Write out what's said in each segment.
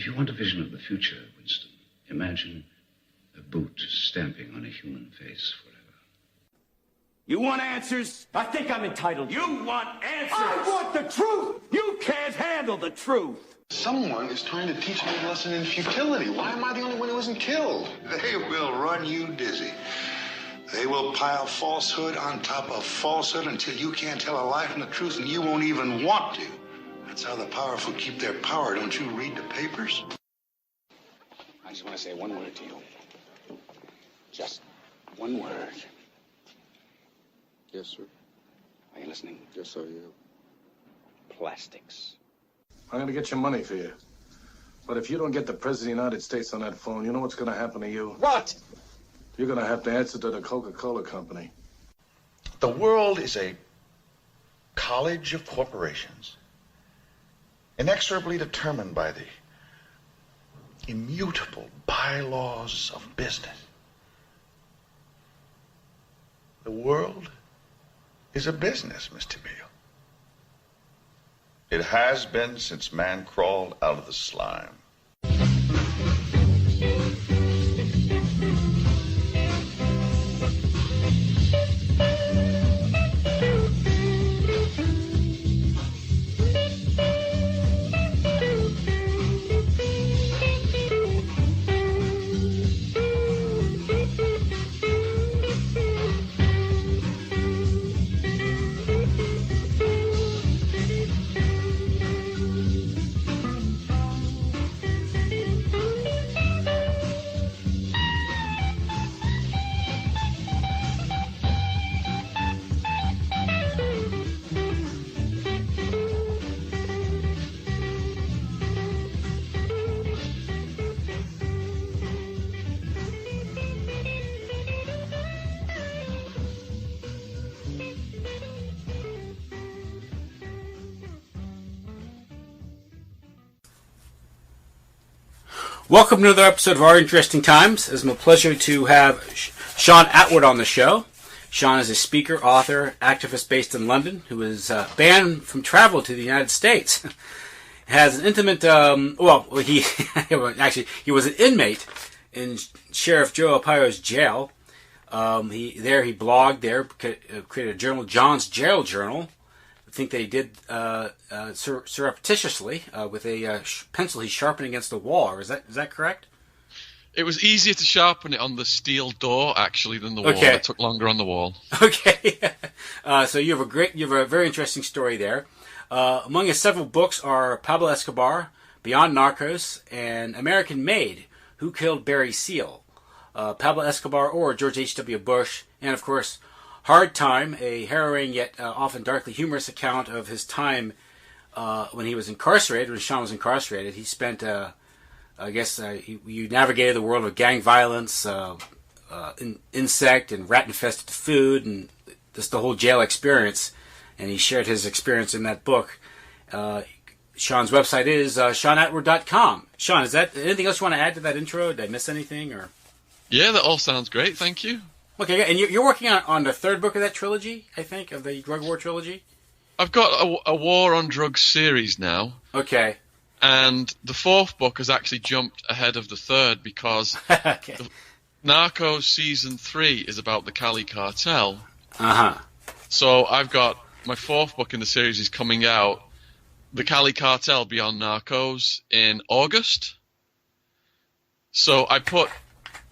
If you want a vision of the future, Winston, imagine a boot stamping on a human face forever. You want answers? I think I'm entitled. You want answers? I want the truth! You can't handle the truth. Someone is trying to teach me a lesson in futility. Why am I the only one who isn't killed? They will run you dizzy. They will pile falsehood on top of falsehood until you can't tell a lie from the truth, and you won't even want to. That's how the powerful keep their power. Don't you read the papers? I just want to say one word to you. Just one word. Yes, sir. Are you listening? Yes, sir, yeah. Plastics. I'm going to get your money for you. But if you don't get the President of the United States on that phone, you know what's going to happen to you? What? You're going to have to answer to the Coca-Cola Company. The world is a college of corporations, inexorably determined by the immutable bylaws of business. The world is a business, Mr. Beale. It has been since man crawled out of the slime. Welcome to another episode of Our Interesting Times. It's my pleasure to have Shaun Attwood on the show. Shaun is a speaker, author, activist based in London who is banned from travel to the United States. Has an intimate, he was an inmate in Sheriff Joe Arpaio's jail. He blogged there, created a journal, John's Jail Journal. I think they did surreptitiously with a pencil he sharpened against the wall. Is that correct? It was easier to sharpen it on the steel door actually than the wall. It took longer on the wall. Okay, so you have a very interesting story there. Among his several books are Pablo Escobar, Beyond Narcos, and American Made: Who Killed Barry Seal? Pablo Escobar or George H.W. Bush, and of course, Hard Time, a harrowing yet often darkly humorous account of his time when he was incarcerated, when Shaun was incarcerated. He spent, you navigated the world of gang violence, insect and rat-infested food, and just the whole jail experience. And he shared his experience in that book. Shaun's website is ShaunAttwood.com. Shaun, is that anything else you want to add to that intro? Did I miss anything? Or? Yeah, that all sounds great. Thank you. Okay, and you're working on the third book of that trilogy, I think, of the drug war trilogy? I've got a War on Drugs series now. Okay. And the fourth book has actually jumped ahead of the third because Narcos Season 3 is about the Cali cartel. Uh-huh. So I've got my fourth book in the series is coming out, The Cali Cartel Beyond Narcos, in August. So I put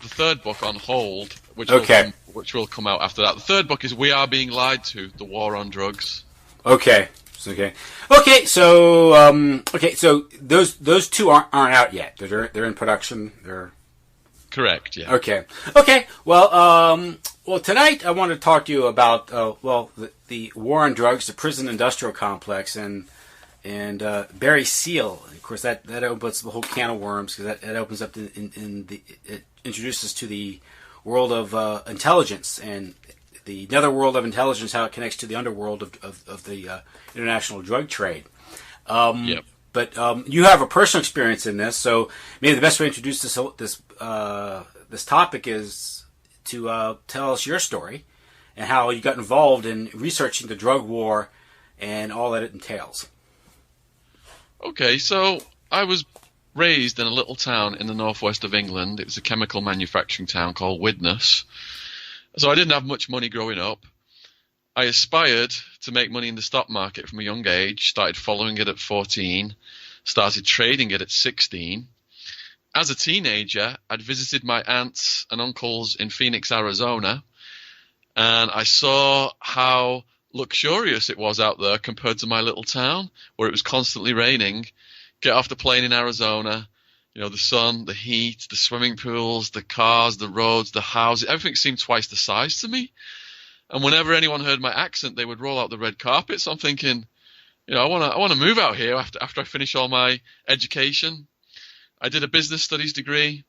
the third book on hold, which will come out after that. The third book is We Are Being Lied To: The War on Drugs. Okay. So those two aren't out yet. They're in production. They're correct. Yeah. Okay. Well, tonight I want to talk to you about the war on drugs, the prison industrial complex, and Barry Seal. Of course, that opens the whole can of worms because that opens up it introduces to the world of intelligence and the netherworld of intelligence, how it connects to the underworld of the international drug trade. Yep. But you have a personal experience in this, so maybe the best way to introduce this topic is to tell us your story and how you got involved in researching the drug war and all that it entails. Okay, so I was raised in a little town in the northwest of England. It was a chemical manufacturing town called Widnes. So I didn't have much money growing up. I aspired to make money in the stock market from a young age, started following it at 14, started trading it at 16. As a teenager, I'd visited my aunts and uncles in Phoenix, Arizona, and I saw how luxurious it was out there compared to my little town, where it was constantly raining. Get off the plane in Arizona, the sun, the heat, the swimming pools, the cars, the roads, the houses, everything seemed twice the size to me. And whenever anyone heard my accent, they would roll out the red carpet. So I'm thinking, I want to move out here after I finish all my education. I did a business studies degree,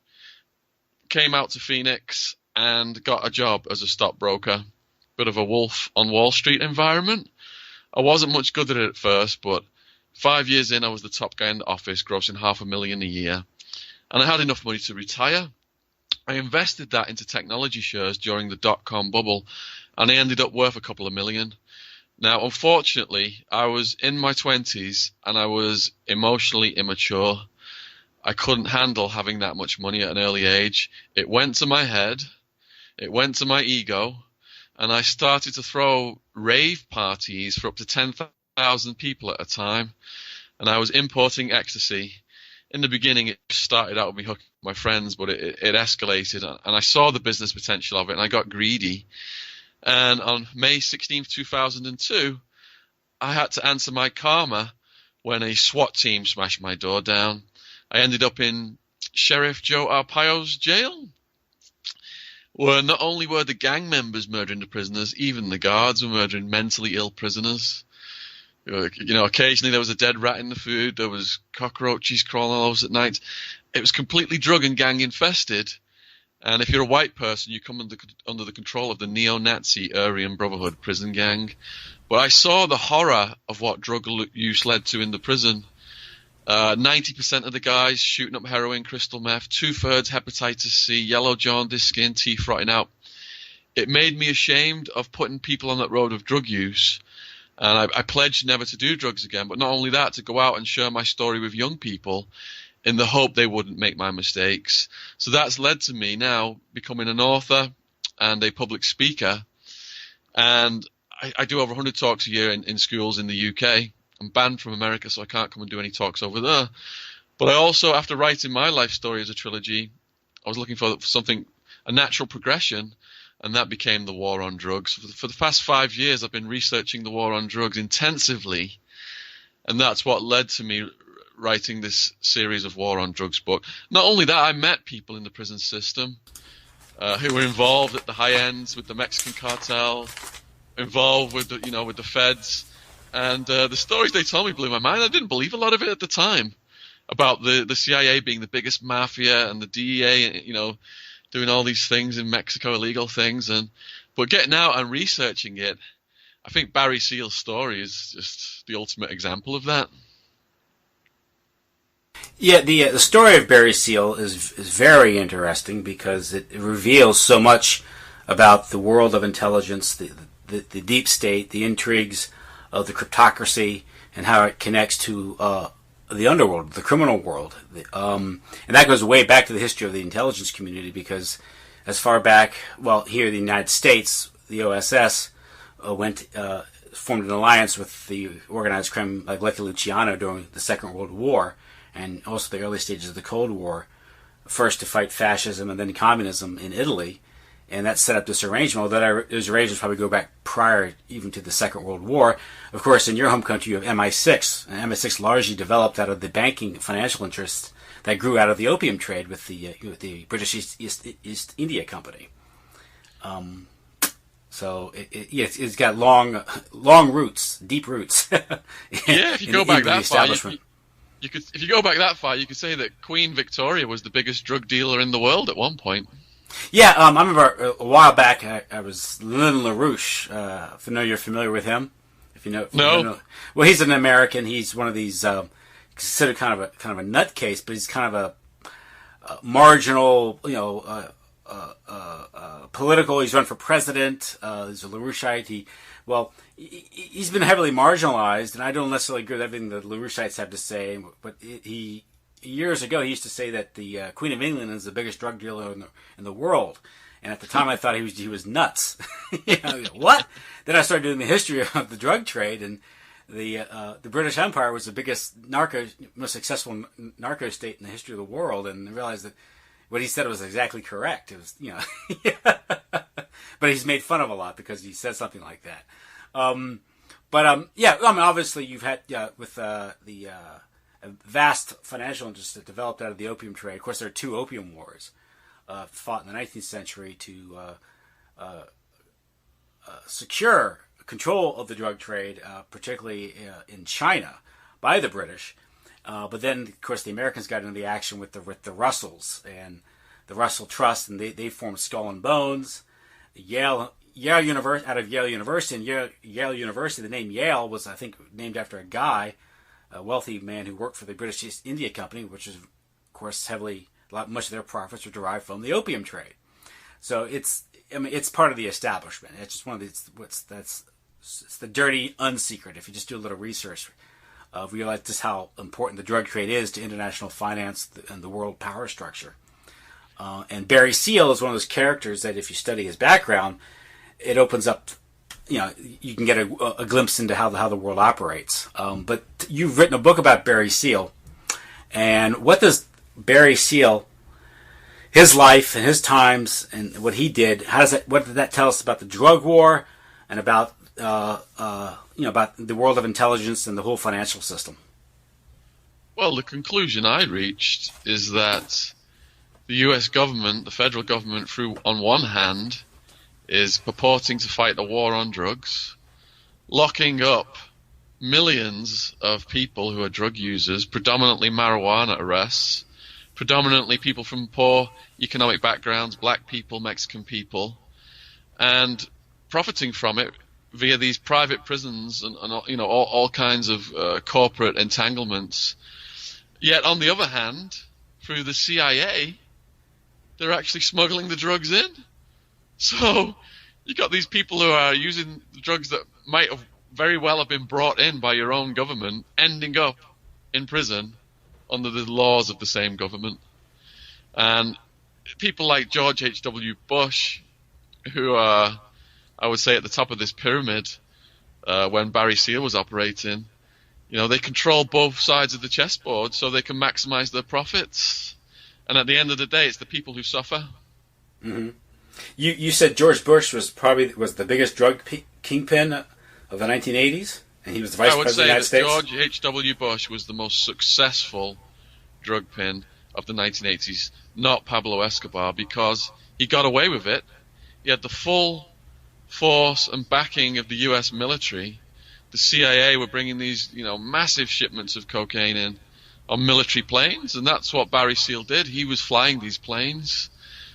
came out to Phoenix, and got a job as a stockbroker. Bit of a wolf on Wall Street environment. I wasn't much good at it at first, but 5 years in, I was the top guy in the office, grossing $500,000 a year. And I had enough money to retire. I invested that into technology shares during the dot-com bubble, and I ended up worth a couple of million. Now, unfortunately, I was in my 20s, and I was emotionally immature. I couldn't handle having that much money at an early age. It went to my head. It went to my ego. And I started to throw rave parties for up to 10,000 people at a time. And I was importing ecstasy. In the beginning, it started out with me hooking my friends, but it escalated. And I saw the business potential of it, and I got greedy. And on May 16th, 2002, I had to answer my karma when a SWAT team smashed my door down. I ended up in Sheriff Joe Arpaio's jail, where not only were the gang members murdering the prisoners, even the guards were murdering mentally ill prisoners. Occasionally there was a dead rat in the food, there was cockroaches crawling all over us at night. It was completely drug and gang infested. And if you're a white person, you come under the control of the neo-Nazi Aryan Brotherhood prison gang. But I saw the horror of what drug use led to in the prison. 90% of the guys shooting up heroin, crystal meth, 2/3 hepatitis C, yellow jaundice skin, teeth rotting out. It made me ashamed of putting people on that road of drug use. And I pledged never to do drugs again. But not only that, to go out and share my story with young people in the hope they wouldn't make my mistakes. So that's led to me now becoming an author and a public speaker. And I do over 100 talks a year in schools in the UK. I'm banned from America, so I can't come and do any talks over there. But I also, after writing my life story as a trilogy, I was looking for something, a natural progression, and that became the war on drugs. For the past 5 years, I've been researching the war on drugs intensively, and that's what led to me writing this series of war on drugs book. Not only that, I met people in the prison system who were involved at the high ends with the Mexican cartel, involved with the feds. And the stories they told me blew my mind. I didn't believe a lot of it at the time about the CIA being the biggest mafia and the DEA, doing all these things in Mexico, illegal things. But getting out and researching it, I think Barry Seal's story is just the ultimate example of that. Yeah, the story of Barry Seal is very interesting because it reveals so much about the world of intelligence, the deep state, the intrigues of the cryptocracy, and how it connects to the underworld, the criminal world. And that goes way back to the history of the intelligence community, because as far back, here in the United States, the OSS formed an alliance with the organized crime like Lucky Luciano during the Second World War, and also the early stages of the Cold War, first to fight fascism and then communism in Italy. And that set up this arrangement, although those arrangements probably go back prior even to the Second World War. Of course, in your home country, you have MI6. And MI6 largely developed out of the banking financial interests that grew out of the opium trade with the British East India Company. So it's got long roots, deep roots. If you go back that far, if you go back that far, you could say that Queen Victoria was the biggest drug dealer in the world at one point. Yeah, I remember a while back I was Lynn LaRouche. If you're familiar with him, No. Well, he's an American. He's one of these considered kind of a nutcase, but he's kind of a marginal, political. He's run for president. He's a LaRoucheite. He's been heavily marginalized, and I don't necessarily agree with everything the LaRoucheites have to say, but he years ago, he used to say that the Queen of England is the biggest drug dealer in the world. And at the time, I thought he was nuts. What? Then I started doing the history of the drug trade, and the British Empire was the biggest most successful narco state in the history of the world, and I realized that what he said was exactly correct. It was, but he's made fun of a lot because he said something like that. Obviously you've had with the vast financial interests that developed out of the opium trade. Of course, there are two opium wars fought in the 19th century to secure control of the drug trade, particularly in China, by the British. But then, of course, the Americans got into the action with the Russells and the Russell Trust, and they formed Skull and Bones. Yale University, out of Yale University, and Yale University, the name Yale was, I think, named after a guy, a wealthy man who worked for the British East India Company, which is, of course, much of their profits are derived from the opium trade. So it's part of the establishment. It's just one of these. It's the dirty unsecret. If you just do a little research, realize just how important the drug trade is to international finance and the world power structure. And Barry Seal is one of those characters that, if you study his background, it opens up. You can get a glimpse into how the world operates. But you've written a book about Barry Seal, and what does Barry Seal, his life and his times and what he did, what did that tell us about the drug war and about about the world of intelligence and the whole financial system? Well, the conclusion I reached is that the U.S. government, the federal government, on one hand, is purporting to fight a war on drugs, locking up millions of people who are drug users, predominantly marijuana arrests, predominantly people from poor economic backgrounds, black people, Mexican people, and profiting from it via these private prisons and all kinds of corporate entanglements. Yet, on the other hand, through the CIA, they're actually smuggling the drugs in. So you got these people who are using the drugs that might have very well have been brought in by your own government, ending up in prison under the laws of the same government. And people like George H.W. Bush, who are, I would say, at the top of this pyramid when Barry Seal was operating, they control both sides of the chessboard so they can maximize their profits. And at the end of the day, it's the people who suffer. Mm-hmm. You said George Bush was the biggest drug kingpin of the 1980s, and he was the vice president of the United States? I would say that George H.W. Bush was the most successful drug pin of the 1980s, not Pablo Escobar, because he got away with it. He had the full force and backing of the U.S. military. The CIA were bringing these, massive shipments of cocaine in on military planes, and that's what Barry Seal did. He was flying these planes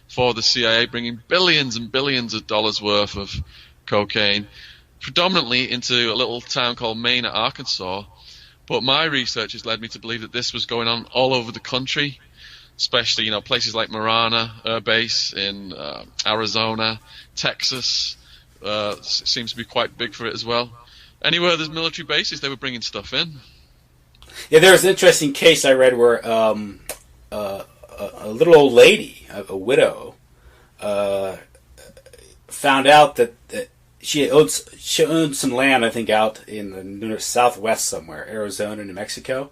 for the CIA, bringing billions and billions of dollars worth of cocaine, predominantly into a little town called Mena, Arkansas. But my research has led me to believe that this was going on all over the country, especially, places like Marana Air Base in Arizona, Texas seems to be quite big for it as well. Anywhere there's military bases, they were bringing stuff in. Yeah, there was an interesting case I read where a little old lady, a widow, found out that she owned some land, I think, out in the southwest somewhere, Arizona, New Mexico.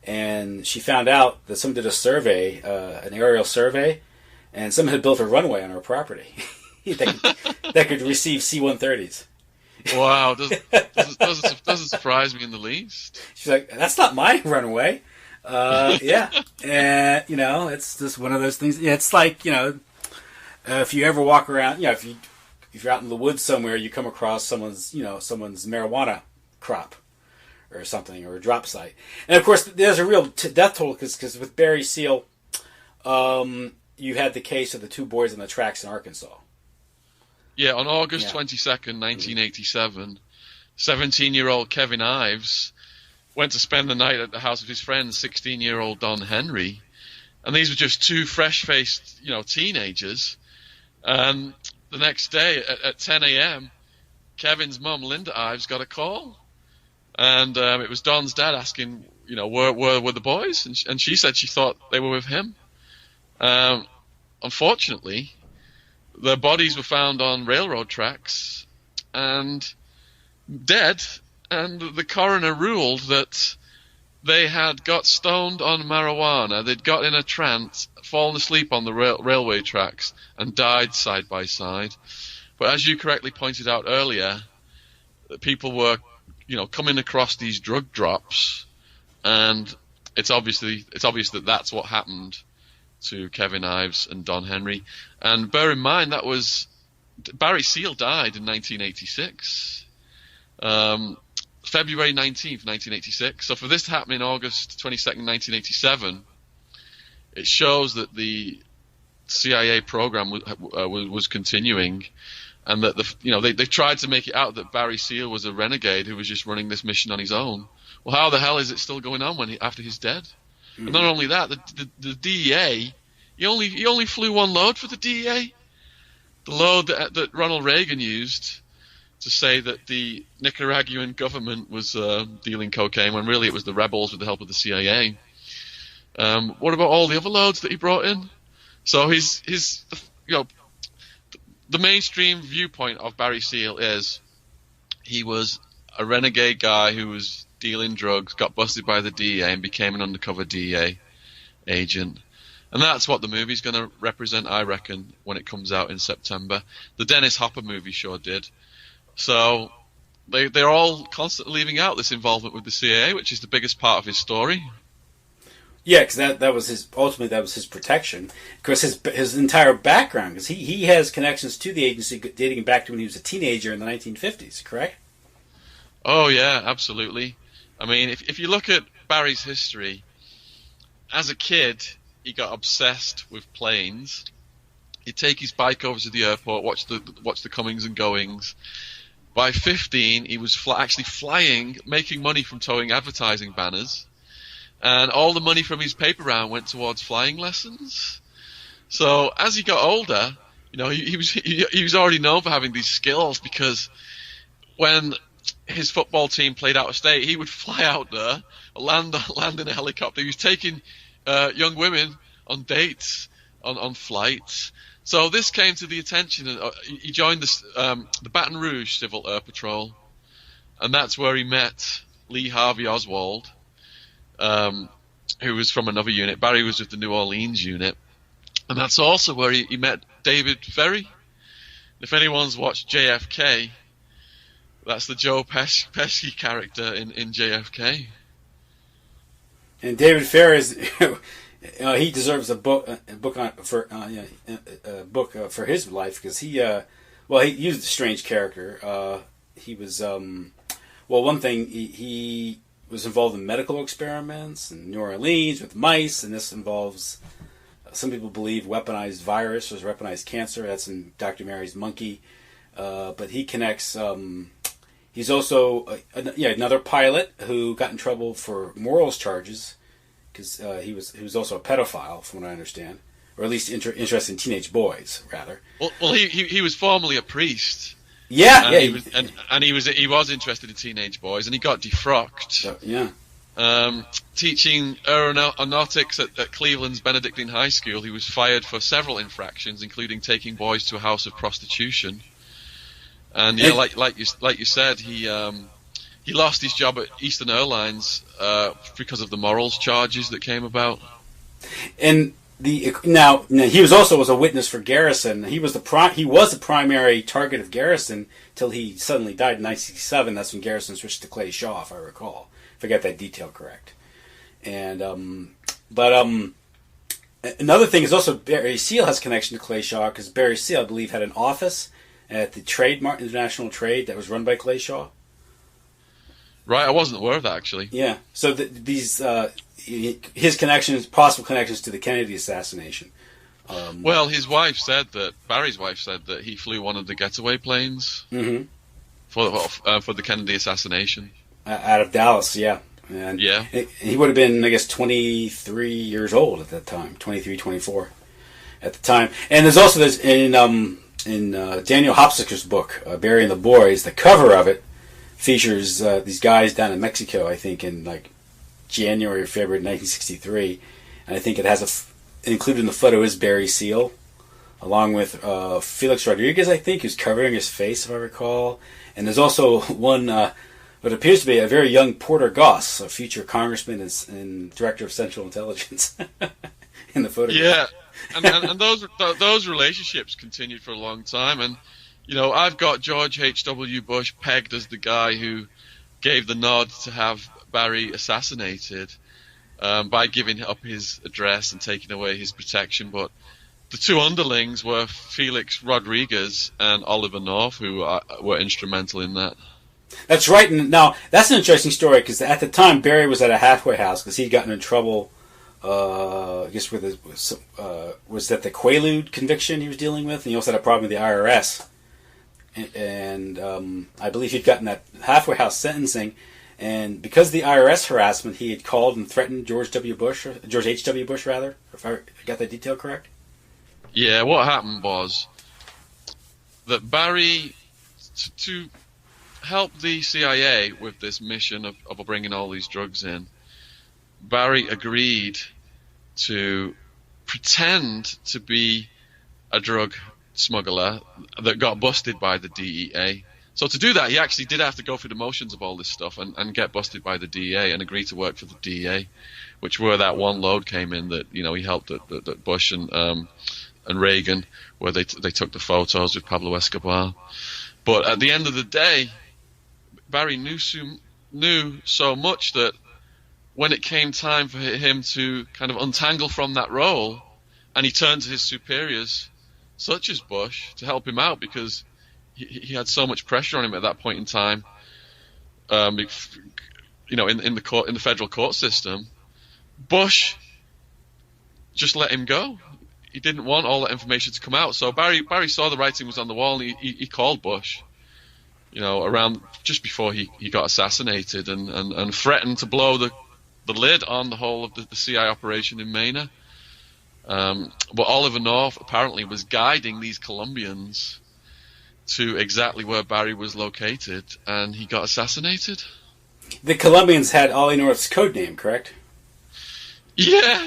And she found out that someone did a survey, an aerial survey, and someone had built a runway on her property that could receive C-130s. Wow, doesn't surprise me in the least. She's like, that's not my runway. Yeah, and it's just one of those things. It's like if you ever walk around, if you're out in the woods somewhere, you come across someone's marijuana crop or something, or a drop site, and of course there's a real death toll because with Barry Seal, you had the case of the two boys on the tracks in Arkansas. Yeah, on August 22nd, 1987, 17-year-old Kevin Ives went to spend the night at the house of his friend, 16-year-old Don Henry. And these were just two fresh-faced, teenagers. And the next day at 10 a.m., Kevin's mum, Linda Ives, got a call. And it was Don's dad asking, were the boys, and she said she thought they were with him. Unfortunately, their bodies were found on railroad tracks and dead, and the coroner ruled that they had got stoned on marijuana. They'd got in a trance, fallen asleep on the railway tracks, and died side by side. But as you correctly pointed out earlier, people were, coming across these drug drops, and it's obvious that that's what happened to Kevin Ives and Don Henry. And bear in mind, that was Barry Seal died in 1986, February 19th, 1986. So for this to happen in August 22nd, 1987, it shows that the CIA program was continuing, and that they tried to make it out that Barry Seal was a renegade who was just running this mission on his own. Well, how the hell is it still going on after he's dead? And not only that, the DEA, he only flew one load for the DEA. The load that Ronald Reagan used to say that the Nicaraguan government was dealing cocaine, when really it was the rebels with the help of the CIA. What about all the other loads that he brought in? So the mainstream viewpoint of Barry Seal is he was a renegade guy who was dealing drugs, got busted by the DEA, and became an undercover DEA agent. And that's what the movie's going to represent, I reckon, when it comes out in September. The Dennis Hopper movie sure did. So they're all constantly leaving out this involvement with the CIA, which is the biggest part of his story. Yeah, because that was his protection. Because his entire background, because he has connections to the agency dating back to when he was a teenager in the 1950s, correct? Oh yeah, absolutely. I mean, if you look at Barry's history, as a kid, he got obsessed with planes. He'd take his bike over to the airport, watch the comings and goings. By 15, he was actually flying, making money from towing advertising banners, and all the money from his paper round went towards flying lessons. So as he got older, he was already known for having these skills, because when his football team played out of state, he would fly out there, land in a helicopter. He was taking young women on dates, on flights. So this came to the attention. He joined the Baton Rouge Civil Air Patrol, and that's where he met Lee Harvey Oswald, who was from another unit. Barry was with the New Orleans unit, and that's also where he met David Ferry. If anyone's watched JFK, that's the Joe Pesci character in JFK. And David Ferry is, he deserves a book for his life, because he was a strange character. He was one thing, he was involved in medical experiments in New Orleans with mice, and this involves, some people believe, weaponized virus or weaponized cancer. That's in Dr. Mary's Monkey. But he connects. He's also another pilot who got in trouble for morals charges, because he was also a pedophile, from what I understand, or at least interested in teenage boys, rather. Well, he was formerly a priest. Yeah, he was interested in teenage boys, and he got defrocked. Teaching aeronautics at Cleveland's Benedictine High School, he was fired for several infractions, including taking boys to a house of prostitution. And like you said, he lost his job at Eastern Airlines because of the morals charges that came about. And now he was also a witness for Garrison. He was the primary target of Garrison till he suddenly died in 1967. That's when Garrison switched to Clay Shaw, if I recall. If I got that detail correct. And another thing is also Barry Seal has connection to Clay Shaw, because Barry Seal, I believe, had an office at the International Trade that was run by Clay Shaw. Right, I wasn't aware of that, actually. Yeah, so these his connections, possible connections to the Kennedy assassination. Well, Barry's wife said that he flew one of the getaway planes for the Kennedy assassination. Out of Dallas, yeah. And he would have been, I guess, 23 years old at that time, 23, 24 at the time. And there's also in Daniel Hopsicker's book, Barry and the Boys, the cover of it features these guys down in Mexico, I think, in like January or February 1963, and I think it has included in the photo is Barry Seal, along with Felix Rodriguez, I think, who's covering his face, if I recall. And there's also one, what appears to be a very young Porter Goss, a future congressman and director of Central Intelligence, in the photograph. Yeah, and those relationships continued for a long time. And, you know, I've got George H.W. Bush pegged as the guy who gave the nod to have Barry assassinated by giving up his address and taking away his protection. But the two underlings were Felix Rodriguez and Oliver North, who were instrumental in that. That's right. And now, that's an interesting story, because at the time, Barry was at a halfway house because he'd gotten in trouble, I guess, with was that the Quaalude conviction he was dealing with? And he also had a problem with the IRS. And I believe he'd gotten that halfway house sentencing. And because of the IRS harassment, he had called and threatened George H.W. Bush, if I got that detail correct. Yeah, what happened was that Barry, to help the CIA with this mission of bringing all these drugs in, Barry agreed to pretend to be a drug smuggler that got busted by the DEA. So to do that, he actually did have to go through the motions of all this stuff and get busted by the DEA and agree to work for the DEA, which where that one load came in that, you know, he helped that Bush and Reagan, where they took the photos with Pablo Escobar. But at the end of the day, Barry knew so much that when it came time for him to kind of untangle from that role, and he turned to his superiors, such as Bush, to help him out, because he had so much pressure on him at that point in time, you know, in the federal court system, Bush just let him go. He didn't want all that information to come out. So Barry saw the writing was on the wall, and he called Bush, you know, around just before he got assassinated, and threatened to blow the lid on the whole of the CIA operation in Mena. But Oliver North apparently was guiding these Colombians to exactly where Barry was located, and he got assassinated. The Colombians had Ollie North's code name, correct? Yeah.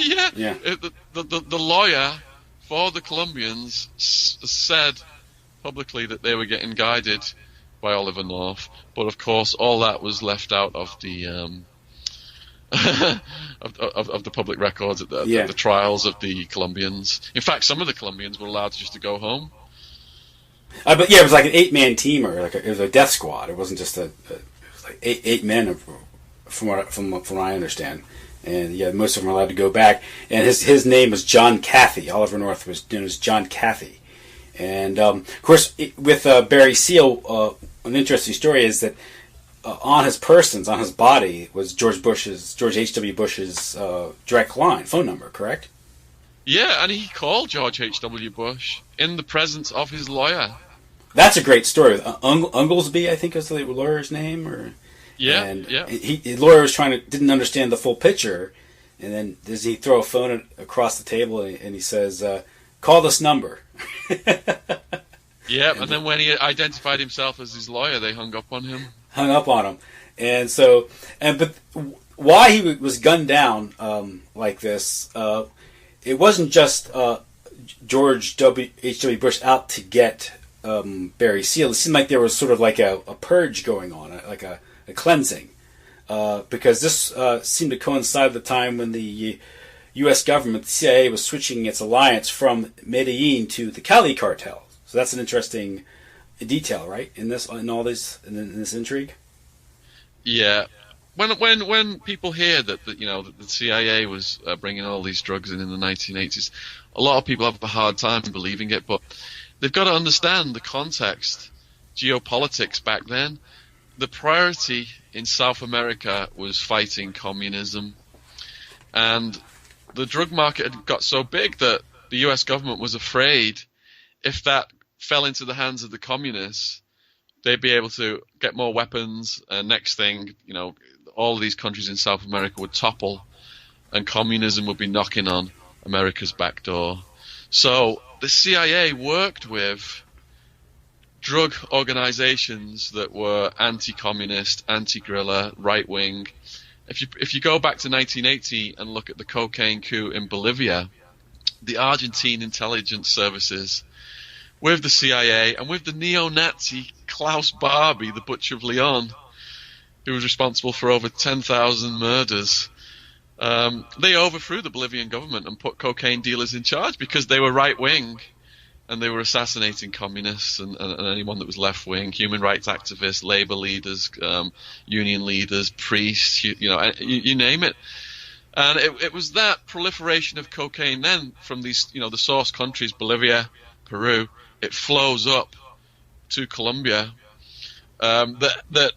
The lawyer for the Colombians said publicly that they were getting guided by Oliver North, but of course all that was left out of the of the public records at the trials of the Colombians. In fact, some of the Colombians were allowed just to go home. But yeah, it was like an 8-man team, or it was a death squad. It wasn't just it was like eight men, from what I understand. And yeah, most of them were allowed to go back. And his name was John Cathy. Oliver North was known as John Cathy. And of course, with Barry Seal, an interesting story is that on his persons, on his body, was George H.W. Bush's direct line, phone number, correct? Yeah, and he called George H.W. Bush in the presence of his lawyer. That's a great story. Unglesby, I think, is the lawyer's name, or yeah. The lawyer was didn't understand the full picture, and then does he throw a phone across the table and he says, "Call this number." Yeah, and then when he identified himself as his lawyer, they hung up on him. And so, but why he was gunned down like this? It wasn't just George H.W. Bush out to get Barry Seal. It seemed like there was sort of like a purge going on, like a cleansing, because this seemed to coincide with the time when the U.S. government, the CIA, was switching its alliance from Medellin to the Cali cartel. So that's an interesting detail, right? In this intrigue. Yeah. When people hear that the CIA was bringing all these drugs in the 1980s, a lot of people have a hard time believing it, but they've got to understand the context, geopolitics back then. The priority in South America was fighting communism, and the drug market had got so big that the US government was afraid if that fell into the hands of the communists, they'd be able to get more weapons, and next thing, all of these countries in South America would topple, and communism would be knocking on America's back door. So the CIA worked with drug organizations that were anti-communist, anti-guerrilla, right-wing, if you go back to 1980 and look at the cocaine coup in Bolivia, the Argentine intelligence services, with the CIA and with the neo-Nazi Klaus Barbie, the Butcher of Leon, who was responsible for over 10,000 murders, they overthrew the Bolivian government and put cocaine dealers in charge because they were right-wing and they were assassinating communists and anyone that was left-wing, human rights activists, labor leaders, union leaders, priests, you name it. And it was that proliferation of cocaine then from these, the source countries, Bolivia, Peru, it flows up to Colombia, that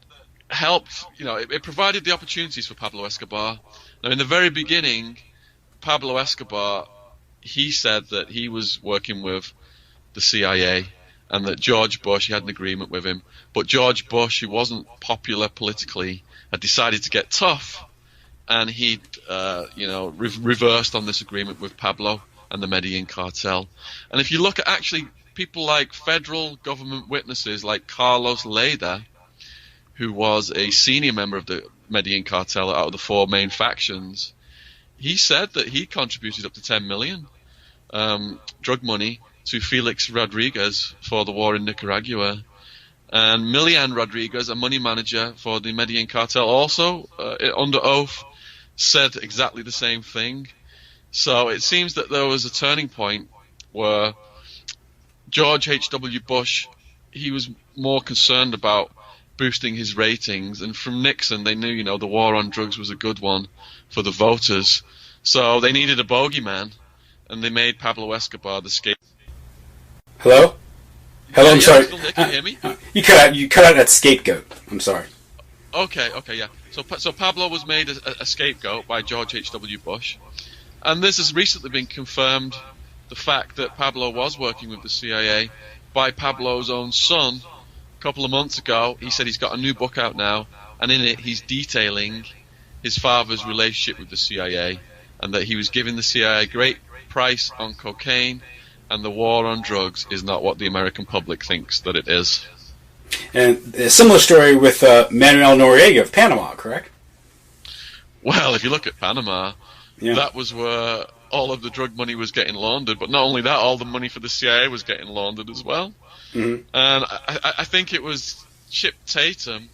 helped, it provided the opportunities for Pablo Escobar. Now, in the very beginning, Pablo Escobar, he said that he was working with the CIA and that George Bush, he had an agreement with him. But George Bush, who wasn't popular politically, had decided to get tough, and he'd, reversed on this agreement with Pablo and the Medellin cartel. And if you look at actually people like federal government witnesses like Carlos Leda, who was a senior member of the Medellin cartel out of the four main factions, he said that he contributed up to 10 million drug money to Felix Rodriguez for the war in Nicaragua. And Milian Rodriguez, a money manager for the Medellin cartel, also under oath said exactly the same thing. So it seems that there was a turning point where George H.W. Bush, he was more concerned about boosting his ratings, and from Nixon they knew, the war on drugs was a good one for the voters. So they needed a bogeyman, and they made Pablo Escobar the scapegoat. Hello? Hello, I'm sorry. Nick, can you hear me? You cut out that scapegoat. I'm sorry. Okay, yeah. So Pablo was made a scapegoat by George H.W. Bush, and this has recently been confirmed, the fact that Pablo was working with the CIA, by Pablo's own son. A couple of months ago, he said he's got a new book out now, and in it he's detailing his father's relationship with the CIA, and that he was giving the CIA a great price on cocaine, and the war on drugs is not what the American public thinks that it is. And a similar story with Manuel Noriega of Panama, correct? Well, if you look at Panama, that was where all of the drug money was getting laundered, but not only that, all the money for the CIA was getting laundered as well. Mm-hmm. And I think it was Chip Tatum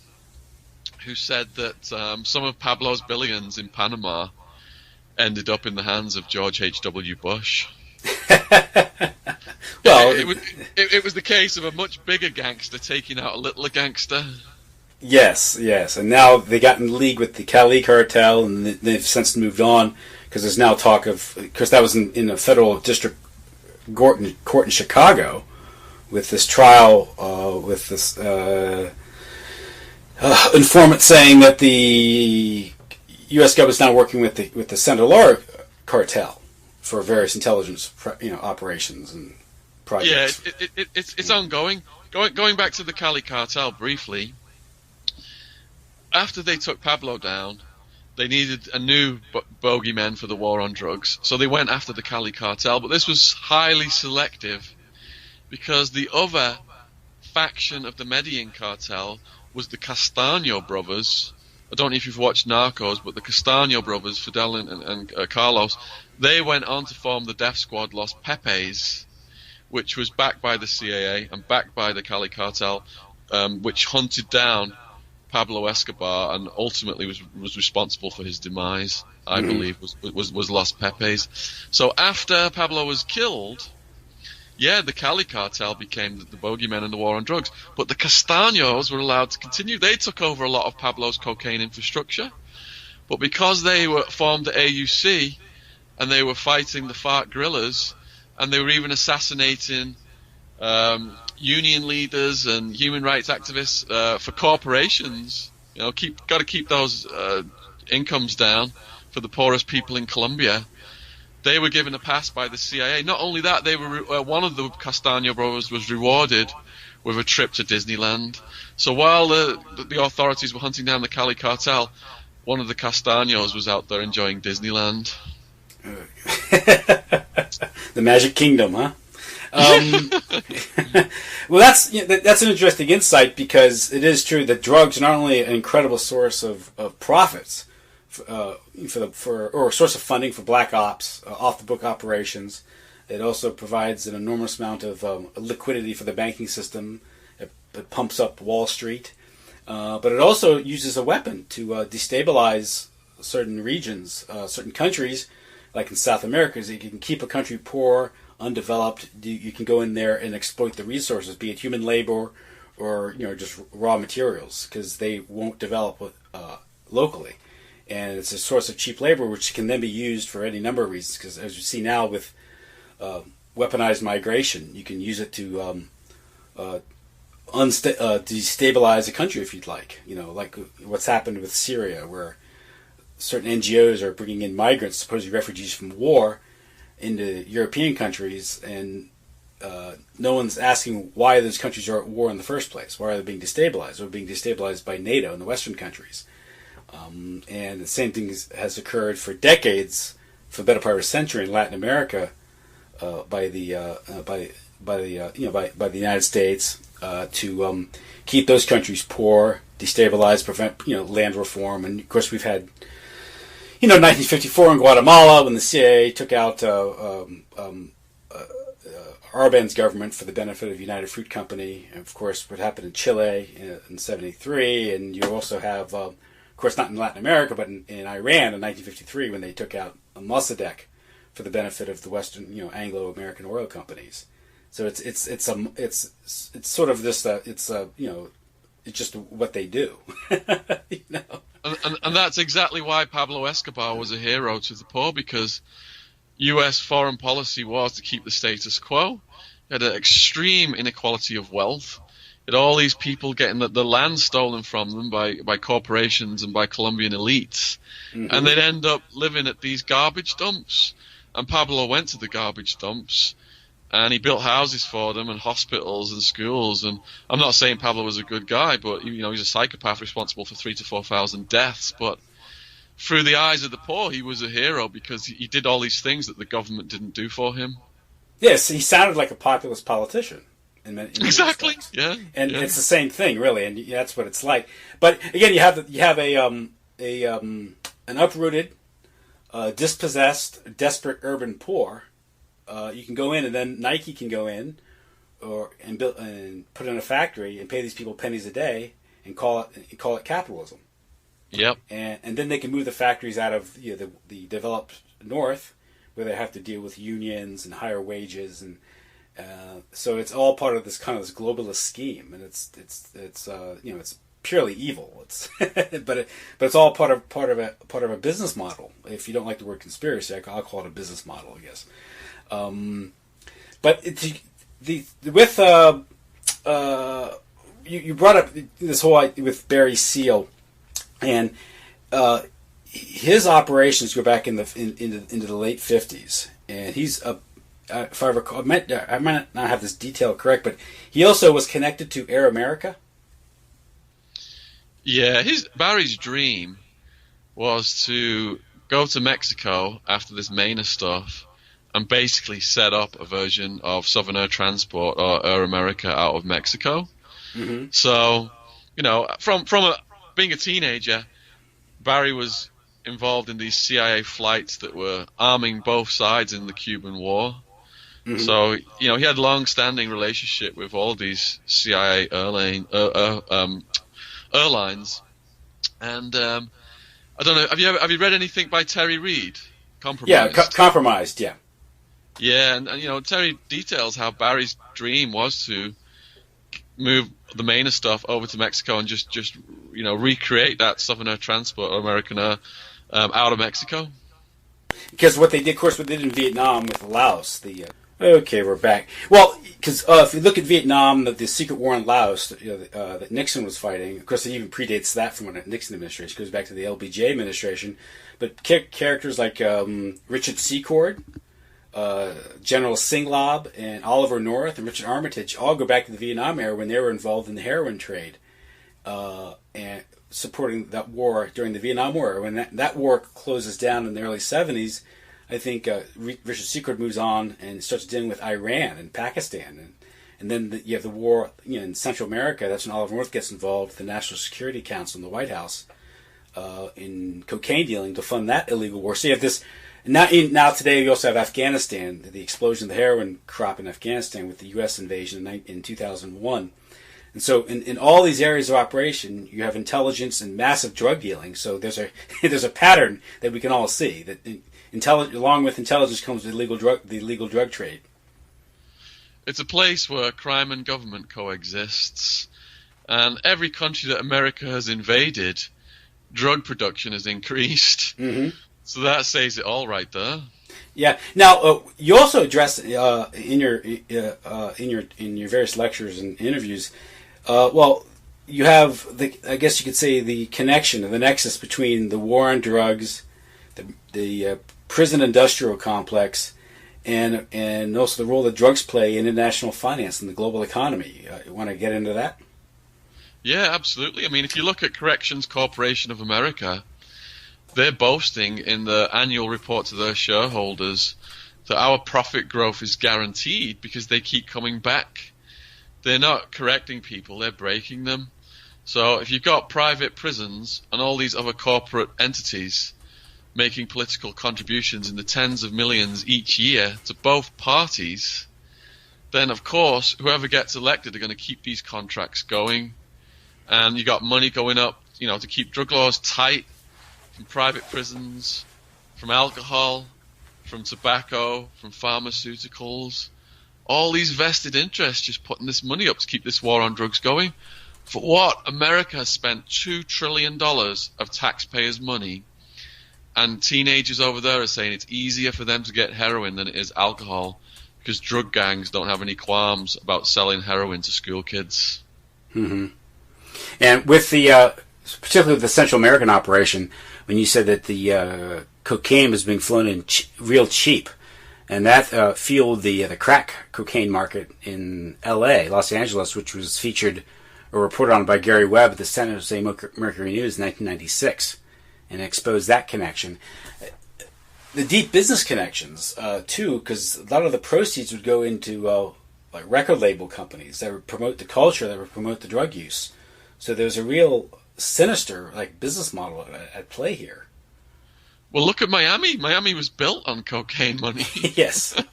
who said that some of Pablo's billions in Panama ended up in the hands of George H.W. Bush. Well, it was the case of a much bigger gangster taking out a littler gangster. Yes, and now they got in league with the Cali cartel, and they've since moved on, because there's now talk of, because that was in a federal district court in Chicago, with this trial with this informant saying that the U.S. government's now working with the Sinaloa cartel for various intelligence operations and projects. Yeah, it's ongoing. Going back to the Cali cartel briefly, after they took Pablo down, they needed a new bogeyman for the war on drugs, so they went after the Cali cartel, but this was highly selective, because the other faction of the Medellin cartel was the Castaño brothers. I don't know if you've watched Narcos, but the Castaño brothers, Fidel and Carlos, they went on to form the death squad Los Pepes, which was backed by the CIA and backed by the Cali cartel, which hunted down Pablo Escobar and ultimately was responsible for his demise, I believe, was Los Pepes. So after Pablo was killed, the Cali cartel became the bogeyman in the war on drugs. But the Castaños were allowed to continue. They took over a lot of Pablo's cocaine infrastructure. But because they were formed the AUC, and they were fighting the FARC guerrillas, and they were even assassinating union leaders and human rights activists for corporations. Got to keep those incomes down for the poorest people in Colombia. They were given a pass by the CIA. Not only that, they were one of the Castaño brothers was rewarded with a trip to Disneyland. So while the authorities were hunting down the Cali cartel, one of the Castaños was out there enjoying Disneyland. The Magic Kingdom, huh? Well, that's an interesting insight, because it is true that drugs are not only an incredible source of profits or a source of funding for black ops, off the book operations. It also provides an enormous amount of liquidity for the banking system. It pumps up Wall Street, but it also uses a weapon to destabilize certain regions, certain countries, like in South America. You can keep a country poor, undeveloped. You can go in there and exploit the resources, be it human labor or just raw materials, because they won't develop locally, and it's a source of cheap labor which can then be used for any number of reasons. Because as you see now with weaponized migration, you can use it to destabilize a country if you'd like. Like what's happened with Syria, where certain NGOs are bringing in migrants, supposedly refugees from war, into European countries, and no one's asking why those countries are at war in the first place. Why are they being destabilized? They're being destabilized by NATO and the Western countries. And the same thing has occurred for decades, for the better part of a century, in Latin America, by the United States to keep those countries poor, destabilize, prevent land reform. And of course, we've had 1954 in Guatemala, when the CIA took out Arbenz government for the benefit of United Fruit Company. And of course, what happened in Chile in '73, and you also have, of course, not in Latin America, but in Iran in 1953, when they took out Mossadegh for the benefit of the Western, Anglo-American oil companies. So it's sort of just it's just what they do. And that's exactly why Pablo Escobar was a hero to the poor, because U.S. foreign policy was to keep the status quo. You had an extreme inequality of wealth. You had all these people getting the land stolen from them by corporations and by Colombian elites. Mm-hmm. And they'd end up living at these garbage dumps. And Pablo went to the garbage dumps, and he built houses for them and hospitals and schools. And I'm not saying Pablo was a good guy, but he's a psychopath responsible for 3,000 to 4,000 deaths. But through the eyes of the poor, he was a hero because he did all these things that the government didn't do for him. Yes, he sounded like a populist politician. In exactly. Yeah. And it's the same thing, really, and that's what it's like. But again, you have an uprooted, dispossessed, desperate urban poor. You can go in, and then Nike can go in, and put in a factory and pay these people pennies a day and call it capitalism. Yep. And then they can move the factories out of the developed north, where they have to deal with unions and higher wages, and so it's all part of this kind of this globalist scheme, and it's purely evil. It's but it's all part of a business model. If you don't like the word conspiracy, I'll call it a business model, I guess. But you brought up this whole with Barry Seal, and his operations go back into the late 50s, and he's if I recall, I might not have this detail correct, but he also was connected to Air America. Yeah, Barry's dream was to go to Mexico after this Mena stuff and basically set up a version of Southern Air Transport or Air America out of Mexico. Mm-hmm. So, from being a teenager, Barry was involved in these CIA flights that were arming both sides in the Cuban War. Mm-hmm. So, he had a long-standing relationship with all these CIA airlines. And I don't know, have you read anything by Terry Reid? Compromised. Yeah, Compromised, yeah. Yeah, and Terry details how Barry's dream was to move the Mena stuff over to Mexico and just recreate that Southern Air Transport or American Air out of Mexico. Because what they did, of course, what they did in Vietnam with Laos, okay, we're back. Well, because if you look at Vietnam, the secret war in Laos that Nixon was fighting, of course, it even predates that from the Nixon administration. It goes back to the LBJ administration. But characters like Richard Secord, General Singlaub, and Oliver North, and Richard Armitage all go back to the Vietnam era when they were involved in the heroin trade and supporting that war during the Vietnam War. When that war closes down in the early 70s, I think Richard Secord moves on and starts dealing with Iran and Pakistan. And then you have the war in Central America. That's when Oliver North gets involved, the National Security Council in the White House. in cocaine dealing to fund that illegal war. So you have this. Now today you also have Afghanistan, the explosion of the heroin crop in Afghanistan with the U.S. invasion in 2001. And so in all these areas of operation, you have intelligence and massive drug dealing. So there's a pattern that we can all see, that along with intelligence comes the illegal drug trade. It's a place where crime and government coexists. And every country that America has invaded, drug production has increased. Mm-hmm. So that says it all right there. Yeah. Now you also address in your various lectures and interviews. You have I guess you could say the connection, the nexus between the war on drugs, the prison industrial complex, and also the role that drugs play in international finance and the global economy. You want to get into that? Yeah, absolutely. I mean, if you look at Corrections Corporation of America, they're boasting in the annual report to their shareholders that our profit growth is guaranteed because they keep coming back. They're not correcting people, they're breaking them. So if you've got private prisons and all these other corporate entities making political contributions in the tens of millions each year to both parties, then of course whoever gets elected are going to keep these contracts going. And you got money going up, to keep drug laws tight from private prisons, from alcohol, from tobacco, from pharmaceuticals. All these vested interests just putting this money up to keep this war on drugs going. For what? America has spent $2 trillion of taxpayers' money, and teenagers over there are saying it's easier for them to get heroin than it is alcohol because drug gangs don't have any qualms about selling heroin to school kids. Mm-hmm. And with the, particularly with the Central American operation, when you said that the cocaine was being flown in real cheap, and that fueled the crack cocaine market in L.A., Los Angeles, which was featured or reported on by Gary Webb at the San Jose Mercury News in 1996, and exposed that connection. The deep business connections, too, because a lot of the proceeds would go into like record label companies that would promote the culture, that would promote the drug use. So there's a real sinister business model at play here. Well, look at Miami. Miami was built on cocaine money. Yes. On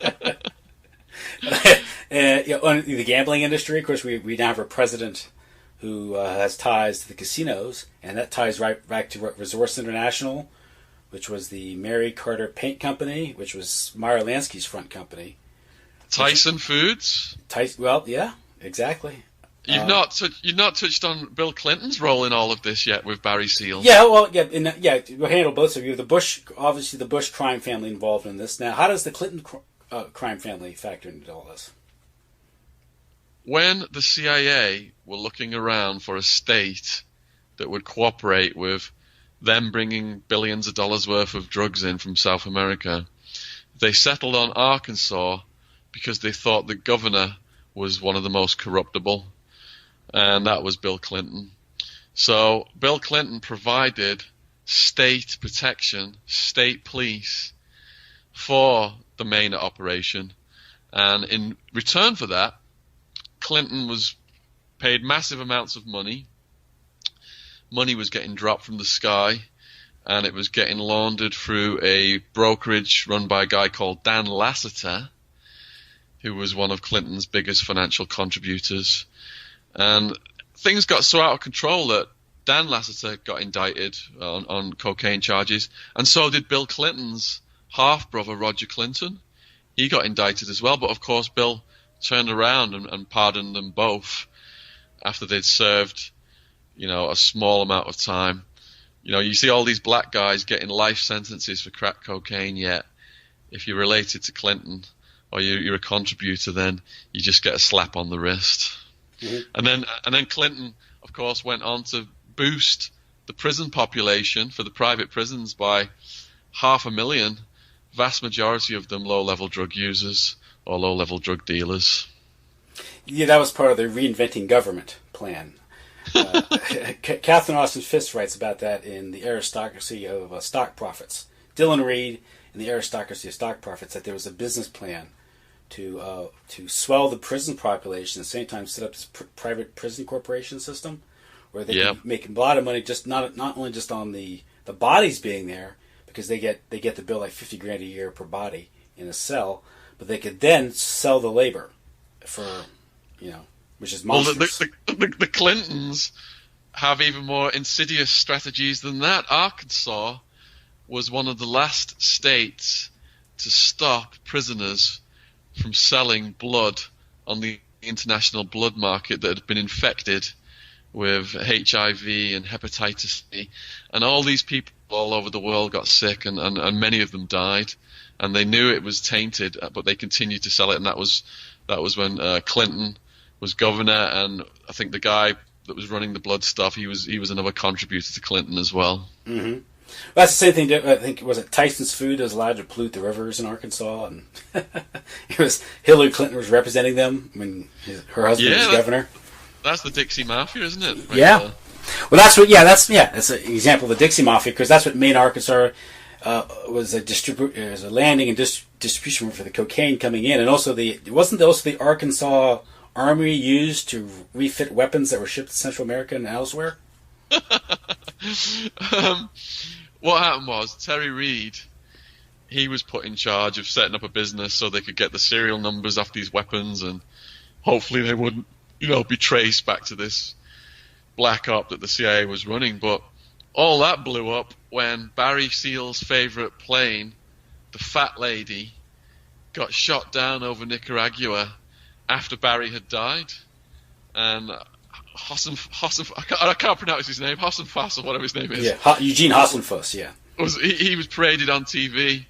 the gambling industry, of course, we now have a president who has ties to the casinos, and that ties right back to Resorts International, which was the Mary Carter Paint Company, which was Meyer Lansky's front company. Tyson Foods. Well, yeah, exactly. You've not touched on Bill Clinton's role in all of this yet with Barry Seals. Yeah, well, we'll handle both of you. The Bush crime family involved in this. Now, how does the Clinton crime family factor into all this? When the CIA were looking around for a state that would cooperate with them bringing billions of dollars worth of drugs in from South America, they settled on Arkansas because they thought the governor was one of the most corruptible. And that was Bill Clinton. So Bill Clinton provided state protection, state police for the main operation. And in return for that, Clinton was paid massive amounts of money. Money was getting dropped from the sky, and it was getting laundered through a brokerage run by a guy called Dan Lasseter, who was one of Clinton's biggest financial contributors. And things got so out of control that Dan Lasseter got indicted on cocaine charges, and so did Bill Clinton's half-brother, Roger Clinton. He got indicted as well, but of course Bill turned around and pardoned them both after they'd served, a small amount of time. You see all these black guys getting life sentences for crack cocaine, yet if you're related to Clinton or you're a contributor, then you just get a slap on the wrist. Mm-hmm. And then Clinton, of course, went on to boost the prison population for the private prisons by 500,000, vast majority of them low-level drug users or low-level drug dealers. Yeah, that was part of the reinventing government plan. Catherine Austin Fisk writes about that in The Aristocracy of Stock Profits. Dylan Reed in The Aristocracy of Stock Profits that there was a business plan to swell the prison population at the same time set up this private prison corporation system where they can make a lot of money just not only just on the bodies being there, because they get the bill like $50,000 a year per body in a cell, but they could then sell the labor for, which is monstrous. Well, the Clintons have even more insidious strategies than that. Arkansas was one of the last states to stop prisoners from selling blood on the international blood market that had been infected with HIV and hepatitis C. And all these people all over the world got sick, and many of them died. And they knew it was tainted, but they continued to sell it. And that was when Clinton was governor, and I think the guy that was running the blood stuff, he was another contributor to Clinton as well. Mm-hmm. Well, that's the same thing. I think was it Tyson's Food was allowed to pollute the rivers in Arkansas, and it was Hillary Clinton was representing them when her husband was governor. That's the Dixie Mafia, isn't it? Right. Yeah. Well, that's what. Yeah, that's an example of the Dixie Mafia, because that's what made Arkansas was a landing and distribution for the cocaine coming in, and also wasn't the Arkansas Army used to refit weapons that were shipped to Central America and elsewhere? What happened was Terry Reid, he was put in charge of setting up a business so they could get the serial numbers off these weapons, and hopefully they wouldn't, be traced back to this black op that the CIA was running. But all that blew up when Barry Seal's favorite plane, the Fat Lady, got shot down over Nicaragua after Barry had died. And I can't pronounce his name, Hassenfuss or whatever his name is. Yeah, Eugene Hassenfuss, yeah. He was paraded on TV,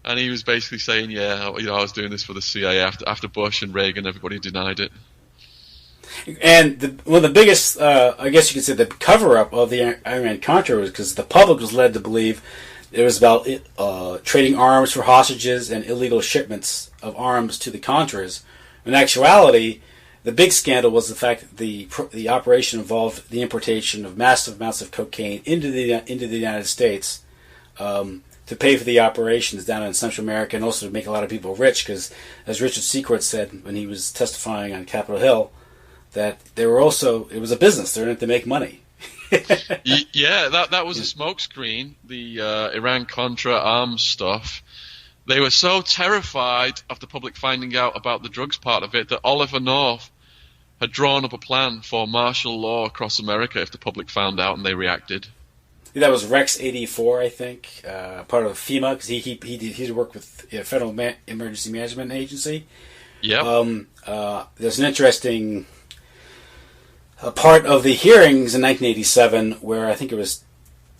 and he was basically saying, I was doing this for the CIA after Bush and Reagan, everybody denied it. And one of the biggest, I guess you could say, the cover-up of the Iran-Contra was because the public was led to believe it was about trading arms for hostages and illegal shipments of arms to the Contras. In actuality, the big scandal was the fact that the operation involved the importation of massive amounts of cocaine into the United States to pay for the operations down in Central America, and also to make a lot of people rich. Because, as Richard Secord said when he was testifying on Capitol Hill, that it was a business. They're in it to make money. Yeah, that was a smokescreen. The Iran-Contra arms stuff. They were so terrified of the public finding out about the drugs part of it that Oliver North had drawn up a plan for martial law across America if the public found out, and they reacted. That was Rex 84, I think, part of FEMA, because he worked with the Federal Emergency Management Agency. Yeah. There's an interesting part of the hearings in 1987 where I think it was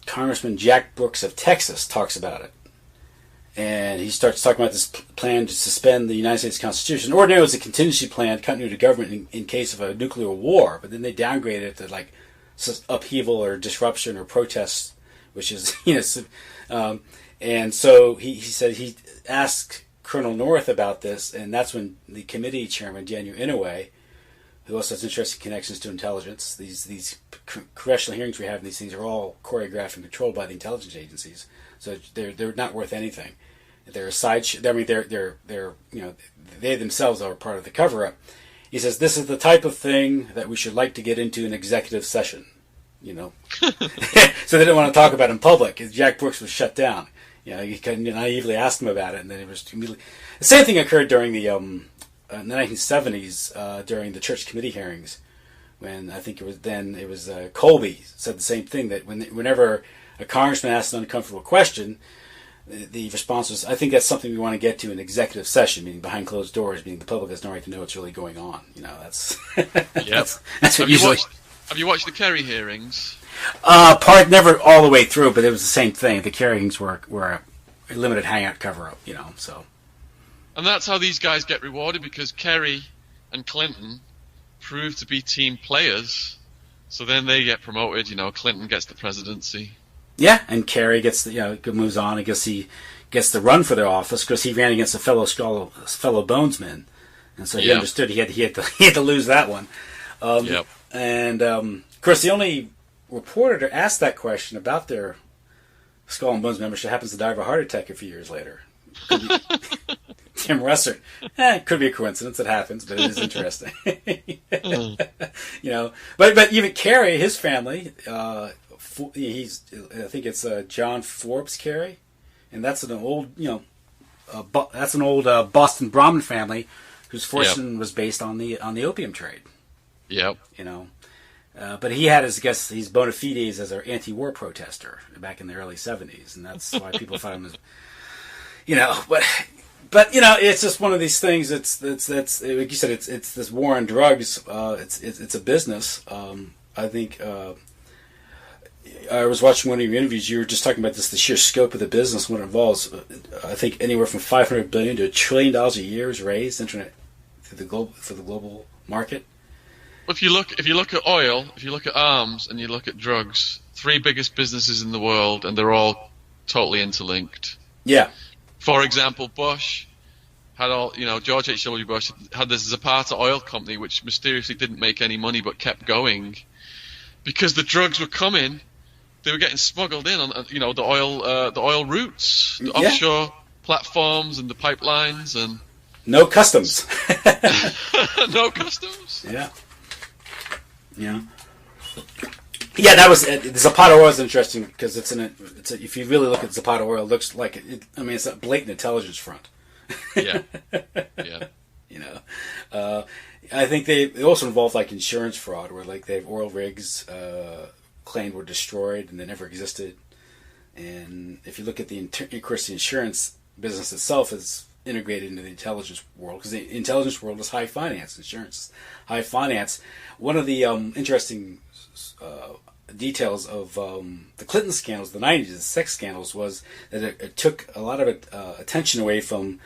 Congressman Jack Brooks of Texas talks about it. And he starts talking about this plan to suspend the United States Constitution. Ordinarily, it was a contingency plan, continuity of government in case of a nuclear war, but then they downgraded it to like upheaval or disruption or protests, which is, and so he said he asked Colonel North about this, and that's when the committee chairman, Daniel Inouye, who also has interesting connections to intelligence, these congressional hearings we have in these things are all choreographed and controlled by the intelligence agencies, so they're not worth anything. They're a sideshow. I mean, they themselves are part of the cover-up. He says, this is the type of thing that we should like to get into an executive session, So they didn't want to talk about it in public. Jack Brooks was shut down. You kind of naively asked him about it, and then it was immediately... The same thing occurred during the 1970s, during the church committee hearings, when I think it was Colby said the same thing, that whenever a congressman asked an uncomfortable question, the response was, I think that's something we want to get to in executive session, meaning behind closed doors, meaning the public has no right to know what's really going on. That's that's what usually... Have you watched the Kerry hearings? Never all the way through, but it was the same thing. The Kerry hearings were a limited hangout cover-up, so... And that's how these guys get rewarded, because Kerry and Clinton prove to be team players, so then they get promoted. Clinton gets the presidency. Yeah, and Kerry gets moves on. I guess he gets the run for the office because he ran against a fellow bonesman, and so he understood he had to lose that one. Yep. And of course, the only reporter to ask that question about their Skull and Bones membership happens to die of a heart attack a few years later. Tim Russert. It could be a coincidence. It happens, but it is interesting. You know, but even Carey, his family, I think it's John Forbes Carey, and that's an old, Boston Brahmin family whose fortune was based on the opium trade. Yep. You know, but he had his bona fides as an anti-war protester back in the early '70s, and that's why people thought him as, you know, but you know, it's just one of these things. It's like you said, it's this war on drugs. It's a business. I think I was watching one of your interviews. You were just talking about the sheer scope of the business, what it involves. I think anywhere from $500 billion to $1 trillion a year is raised internet for the global market. If you look at oil, if you look at arms, and you look at drugs, 3 biggest businesses in the world, and they're all totally interlinked. Yeah. For example, Bush had George H.W. Bush had this Zapata oil company, which mysteriously didn't make any money but kept going because the drugs were coming. They were getting smuggled in on, the oil routes, the offshore platforms, and the pipelines, and no customs. No customs. Yeah. Yeah. Yeah, that was the Zapata oil is interesting because if you really look at Zapata oil, it looks like it's a blatant intelligence front. Yeah. Yeah. You know, I think they also involve like insurance fraud, where like they have oil rigs claimed were destroyed and they never existed. And if you look at of course, the insurance business itself is integrated into the intelligence world, because the intelligence world is high finance. Insurance is high finance. One of the interesting details of the Clinton scandals, the 90s, the sex scandals, was that it took a lot of attention away from,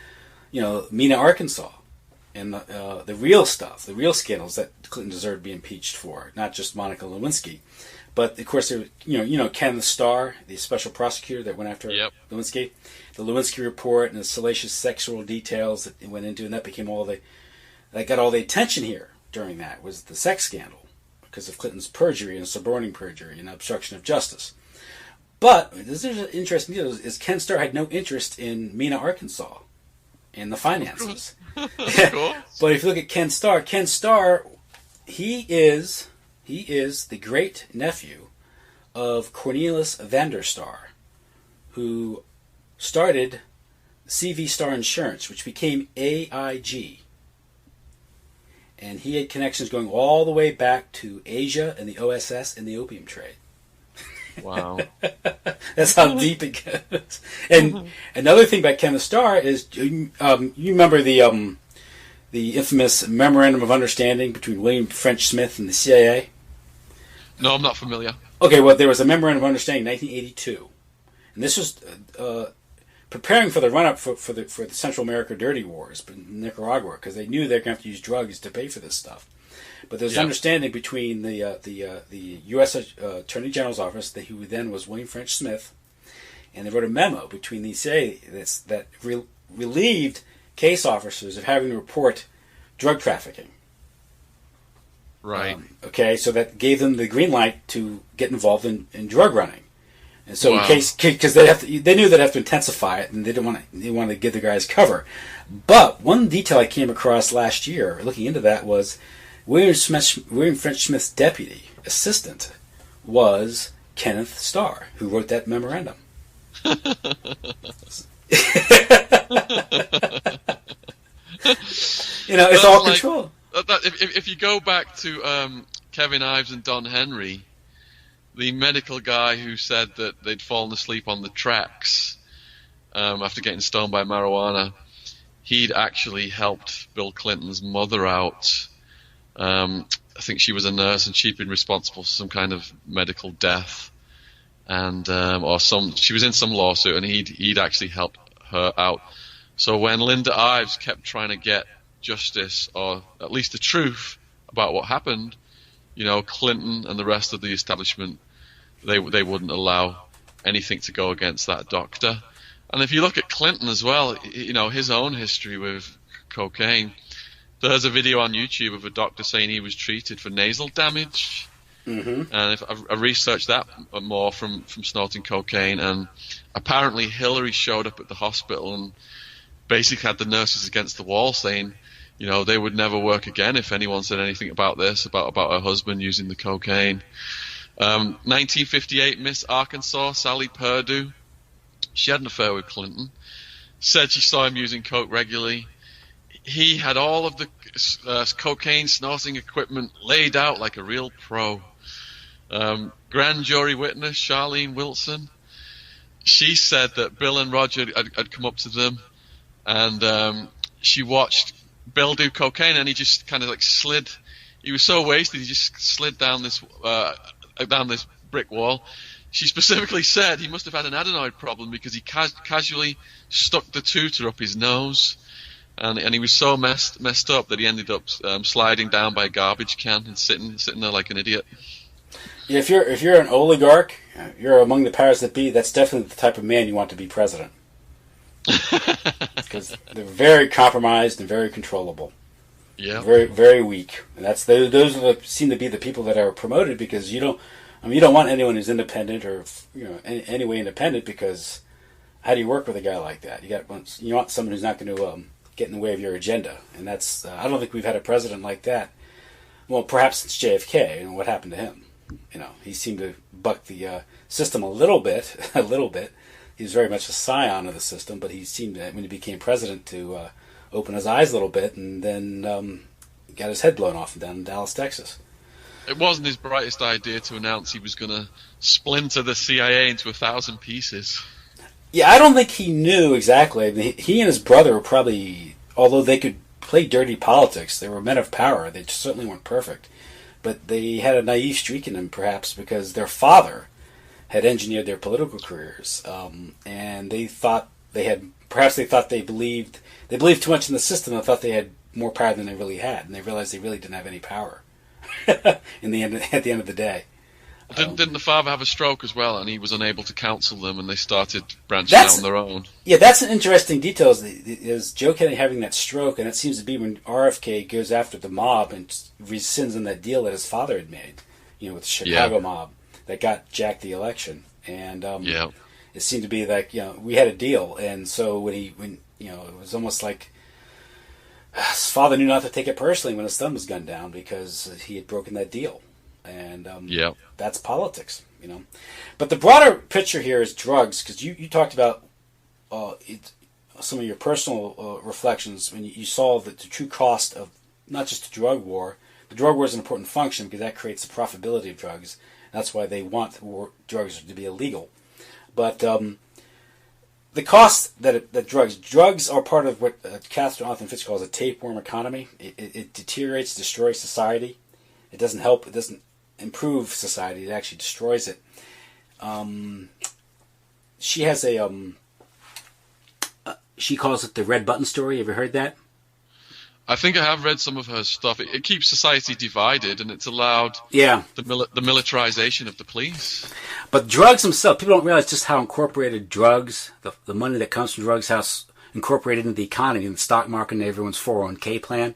Mena, Arkansas, and the real stuff, the real scandals that Clinton deserved to be impeached for, not just Monica Lewinsky. But of course, there, Ken Starr, the special prosecutor that went after Lewinsky, the Lewinsky report and the salacious sexual details that it went into, and that became that got all the attention here during that, was the sex scandal because of Clinton's perjury and suborning perjury and obstruction of justice. But this is an interesting deal: is Ken Starr had no interest in Mena, Arkansas, and the finances. But if you look at Ken Starr, he is the great nephew of Cornelius Vanderstar, who started CV Star Insurance, which became AIG. And he had connections going all the way back to Asia and the OSS and the opium trade. Wow. That's how deep it goes. And another thing about Ken Starr is, you remember the infamous Memorandum of Understanding between William French Smith and the CIA? No, I'm not familiar. Okay, well, there was a Memorandum of Understanding in 1982. And this was preparing for the run-up for the Central America Dirty Wars in Nicaragua, because they knew they were going to have to use drugs to pay for this stuff. But there's an understanding between the U.S. Attorney General's office, who then was William French Smith, and they wrote a memo between the CIA that relieved case officers of having to report drug trafficking. Right. So that gave them the green light to get involved in drug running. And so in case, because they knew they'd have to intensify it, and they wanted to give the guys cover. But one detail I came across last year, looking into that, was William French Smith's deputy assistant was Kenneth Starr, who wrote that memorandum. It's all control. If you go back to Kevin Ives and Don Henry, the medical guy who said that they'd fallen asleep on the tracks after getting stoned by marijuana, he'd actually helped Bill Clinton's mother out. I think she was a nurse, and she'd been responsible for some kind of medical death, and she was in some lawsuit, and he'd actually helped her out. So when Linda Ives kept trying to get justice, or at least the truth about what happened, Clinton and the rest of the establishment, they wouldn't allow anything to go against that doctor. And if you look at Clinton as well, his own history with cocaine, there's a video on YouTube of a doctor saying he was treated for nasal damage. Mm-hmm. And if I researched that more from snorting cocaine, and apparently Hillary showed up at the hospital, and basically had the nurses against the wall, saying, they would never work again if anyone said anything about this, about her husband using the cocaine. 1958, Miss Arkansas, Sally Perdue, she had an affair with Clinton, said she saw him using coke regularly. He had all of the cocaine snorting equipment laid out like a real pro. Grand jury witness Charlene Wilson, she said that Bill and Roger had come up to them, and she watched Bill do cocaine, and he just kind of like slid. He was so wasted, he just slid down this brick wall. She specifically said he must have had an adenoid problem because he casually stuck the tutor up his nose, and he was so messed up that he ended up sliding down by a garbage can and sitting there like an idiot. Yeah, if you're an oligarch, you're among the powers that be. That's definitely the type of man you want to be president, because they're very compromised and very controllable. Yeah, very very weak, and those seem to be the people that are promoted, because you don't want anyone who's independent or any way independent, because how do you work with a guy like that? You want someone who's not going to get in the way of your agenda, and that's I don't think we've had a president like that. Well, perhaps since JFK, and what happened to him. He seemed to buck the system a little bit. He was very much a scion of the system, but he seemed to, when he became president, to open his eyes a little bit, and then got his head blown off down in Dallas, Texas. It wasn't his brightest idea to announce he was going to splinter the CIA into 1,000 pieces. Yeah, I don't think he knew exactly. I mean, he and his brother were probably, although they could play dirty politics, they were men of power. They certainly weren't perfect. But they had a naive streak in them, perhaps, because their father had engineered their political careers, and they thought they believed too much in the system and thought they had more power than they really had, and they realized they really didn't have any power at the end of the day. Didn't the father have a stroke as well, and he was unable to counsel them, and they started branching out on their own? Yeah, that's an interesting detail. Is Joe Kennedy having that stroke, and it seems to be when RFK goes after the mob and rescinds on that deal that his father had made, with the Chicago mob that got Jack the election, and it seemed to be like we had a deal, and so when it was almost like his father knew not to take it personally when his thumb was gunned down because he had broken that deal. And that's politics, But the broader picture here is drugs, because you talked about some of your personal reflections when you saw the true cost of not just the drug war. The drug war is an important function because that creates the profitability of drugs. That's why they want drugs to be illegal. But the cost that drugs are part of what Catherine Austin Fitch calls a tapeworm economy. It deteriorates, destroys society. It doesn't help. It doesn't improve society. It actually destroys it. She has she calls it the red button story. Have you heard that? I think I have read some of her stuff. It keeps society divided, and it's allowed the militarization of the police. But drugs themselves, people don't realize just how incorporated drugs, the money that comes from drugs, how incorporated into the economy, in the stock market, and everyone's 401k plan.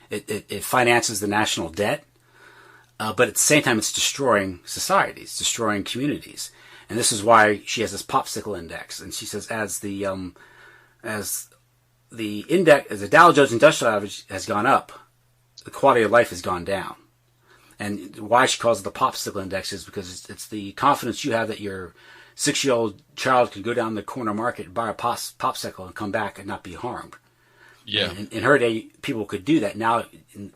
It finances the national debt. But at the same time, it's destroying societies, destroying communities, and this is why she has this popsicle index. And she says, as the Dow Jones Industrial Average has gone up, the quality of life has gone down. And why she calls it the popsicle index is because it's the confidence you have that your 6-year-old child could go down the corner market and buy a popsicle and come back and not be harmed. Yeah. In her day, people could do that. Now,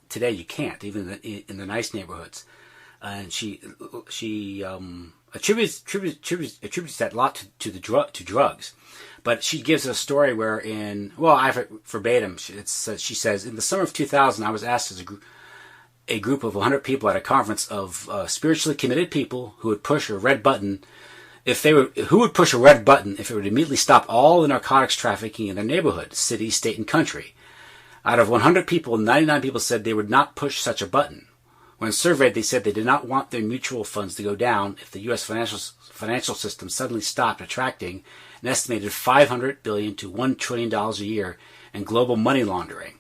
today, you can't, even in the nice neighborhoods. And she attributes that a lot to drugs. But she gives a story where I have it verbatim. She says, in the summer of 2000, I was asked as a group of 100 people at a conference of spiritually committed people who would push a red button who would push a red button if it would immediately stop all the narcotics trafficking in their neighborhood, city, state, and country. Out of 100 people, 99 people said they would not push such a button. When surveyed, they said they did not want their mutual funds to go down if the U.S. financial system suddenly stopped attracting an estimated $500 billion to $1 trillion a year in global money laundering.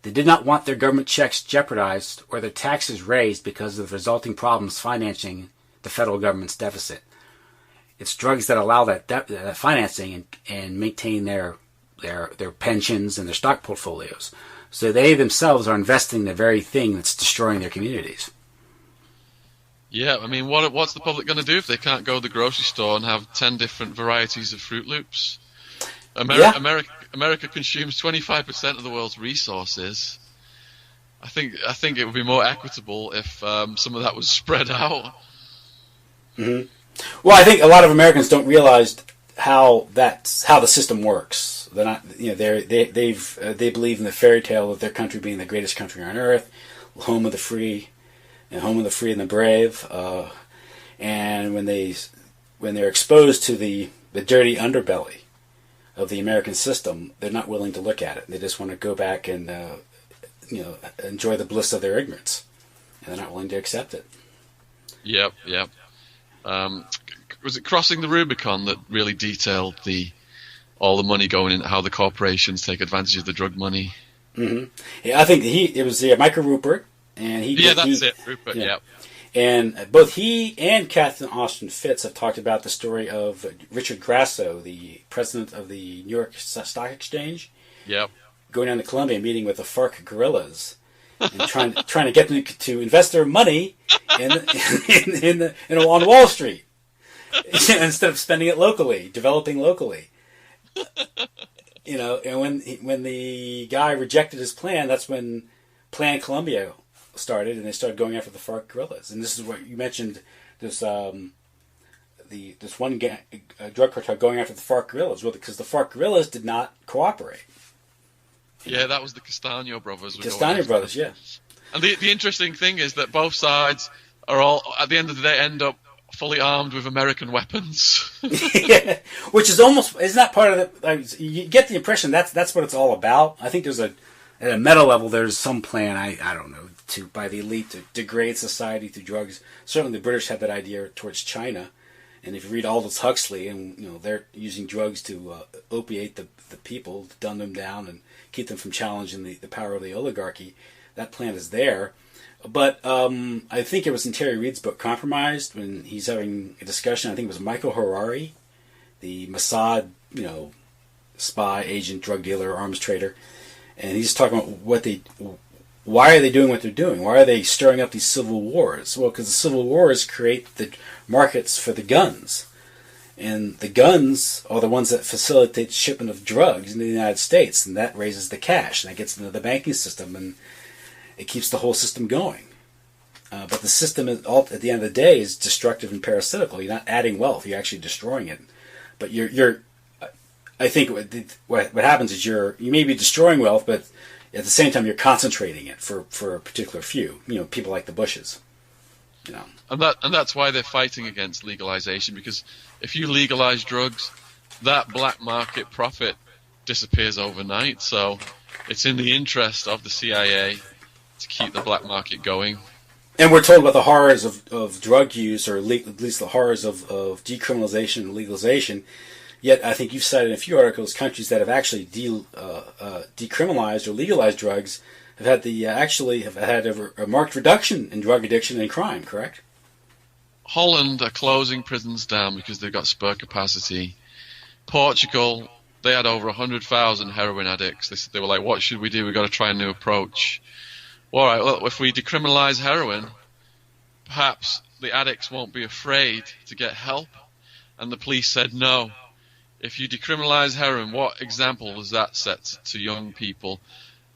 They did not want their government checks jeopardized or their taxes raised because of the resulting problems financing the federal government's deficit. It's drugs that allow that financing and maintain their their pensions and their stock portfolios. So they themselves are investing in the very thing that's destroying their communities. Yeah, I mean, what's the public going to do if they can't go to the grocery store and have 10 different varieties of Fruit Loops? America consumes 25% of the world's resources. I think it would be more equitable if some of that was spread out. Mm-hmm. Well, I think a lot of Americans don't realize how the system works. They're not, they believe in the fairy tale of their country being the greatest country on earth, home of the free, and home of the free and the brave. And when they're exposed to the dirty underbelly of the American system, they're not willing to look at it. They just want to go back and enjoy the bliss of their ignorance, and they're not willing to accept it. Yep. Was it Crossing the Rubicon that really detailed all the money going in, how the corporations take advantage of the drug money? Mm-hmm. Yeah, I think it was Michael Rupert, and Rupert. Yeah. And both he and Catherine Austin Fitts have talked about the story of Richard Grasso, the president of the New York Stock Exchange. Yep. Going down to Colombia, meeting with the FARC guerrillas, and trying to get them to invest their money on Wall Street instead of spending it locally, developing locally. And when the guy rejected his plan, that's when Plan Colombia started, and they started going after the FARC guerrillas. And this is what you mentioned. This one drug cartel going after the FARC guerrillas, well, because the FARC guerrillas did not cooperate. Yeah, that was the Castaño brothers. Castaño brothers, yeah. And the interesting thing is that both sides are all, at the end of the day, end up fully armed with American weapons. Yeah, which is almost, isn't that part of the, you get the impression that's what it's all about. I think there's at a meta level, there's some plan, I don't know, by the elite to degrade society through drugs. Certainly the British had that idea towards China. And if you read Aldous Huxley, and they're using drugs to opiate the people, to dumb them down and keep them from challenging the power of the oligarchy, that plan is there. But I think it was in Terry Reid's book, Compromised, when he's having a discussion, I think it was Michael Harari, the Mossad, spy, agent, drug dealer, arms trader, and he's talking about why are they doing what they're doing? Why are they stirring up these civil wars? Well, because the civil wars create the markets for the guns. And the guns are the ones that facilitate shipment of drugs into the United States, and that raises the cash, and that gets into the banking system, and it keeps the whole system going. But the system, at the end of the day, is destructive and parasitical. You're not adding wealth; you're actually destroying it. But I think what happens is you may be destroying wealth, but at the same time, you're concentrating it for a particular few. People like the Bushes. And that's why they're fighting against legalization, because if you legalize drugs, that black market profit disappears overnight. So it's in the interest of the CIA to keep the black market going. And we're told about the horrors of drug use, or at least the horrors of decriminalization and legalization. Yet I think you've cited in a few articles countries that have actually decriminalized or legalized drugs have had a marked reduction in drug addiction and crime, correct? Holland are closing prisons down because they've got spare capacity. Portugal, they had over 100,000 heroin addicts. They were like, what should we do? We've got to try a new approach. All right, well, if we decriminalize heroin, perhaps the addicts won't be afraid to get help. And the police said no. If you decriminalize heroin, what example does that set to young people?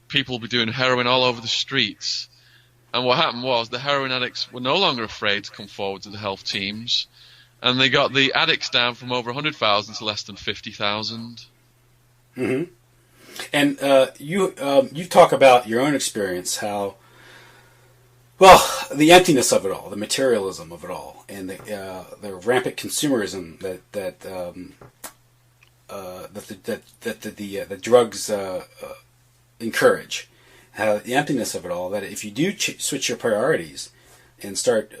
People will be doing heroin all over the streets. And what happened was the heroin addicts were no longer afraid to come forward to the health teams. And they got the addicts down from over 100,000 to less than 50,000. Mm-hmm. And you talk about your own experience, how, the emptiness of it all, the materialism of it all, and the rampant consumerism that the drugs encourage. How the emptiness of it all, that if you do switch your priorities and start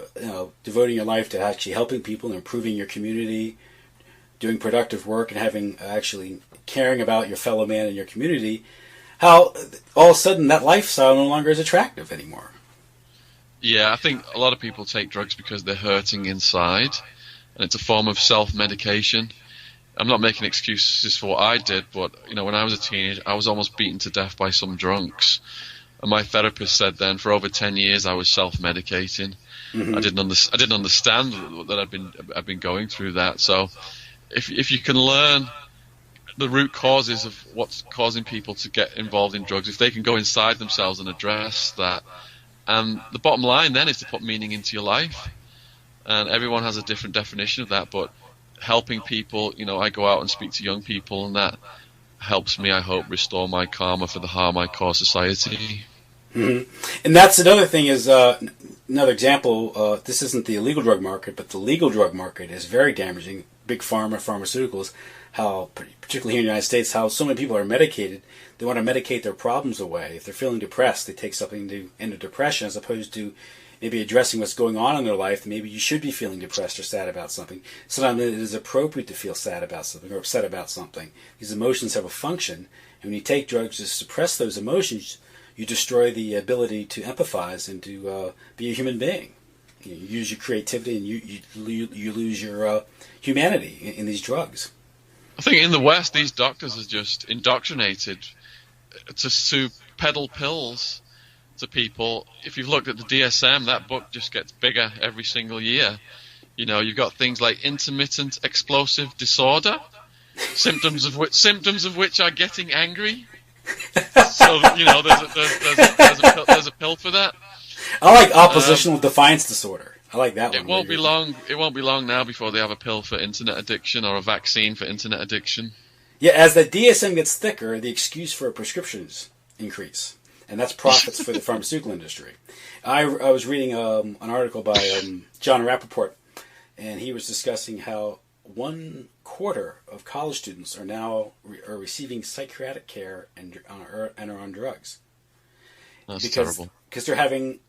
devoting your life to actually helping people and improving your community, doing productive work and actually caring about your fellow man and your community, how all of a sudden that lifestyle no longer is attractive anymore. Yeah, I think a lot of people take drugs because they're hurting inside, and it's a form of self-medication. I'm not making excuses for what I did, but when I was a teenager, I was almost beaten to death by some drunks. And my therapist said then for over 10 years I was self-medicating. Mm-hmm. I didn't understand that I'd been going through that. So if you can learn the root causes of what's causing people to get involved in drugs, if they can go inside themselves and address that, and the bottom line then is to put meaning into your life. And everyone has a different definition of that, but helping people, I go out and speak to young people, and that helps me, I hope, restore my karma for the harm I cause society. Mm-hmm. And that's another thing is, another example, this isn't the illegal drug market, but the legal drug market is very damaging. Big pharma, pharmaceuticals, how, particularly here in the United States, how so many people are medicated. They want to medicate their problems away. If they're feeling depressed, they take something to end a depression, as opposed to maybe addressing what's going on in their life. Maybe you should be feeling depressed or sad about something. Sometimes it is appropriate to feel sad about something or upset about something. These emotions have a function, and when you take drugs to suppress those emotions, you destroy the ability to empathize and to be a human being. You use your creativity, and you lose your humanity in these drugs. I think in the West, these doctors are just indoctrinated to peddle pills to people. If you've looked at the DSM, that book just gets bigger every single year. You've got things like intermittent explosive disorder, symptoms of which are getting angry. So there's a pill for that. I like oppositional defiance disorder. I like that one. It won't be long now before they have a pill for internet addiction or a vaccine for internet addiction. Yeah, as the DSM gets thicker, the excuse for prescriptions increase, and that's profits for the pharmaceutical industry. I was reading an article by John Rappaport, and he was discussing how 1/4 of college students are now receiving psychiatric care and are on drugs. That's terrible. Because they're having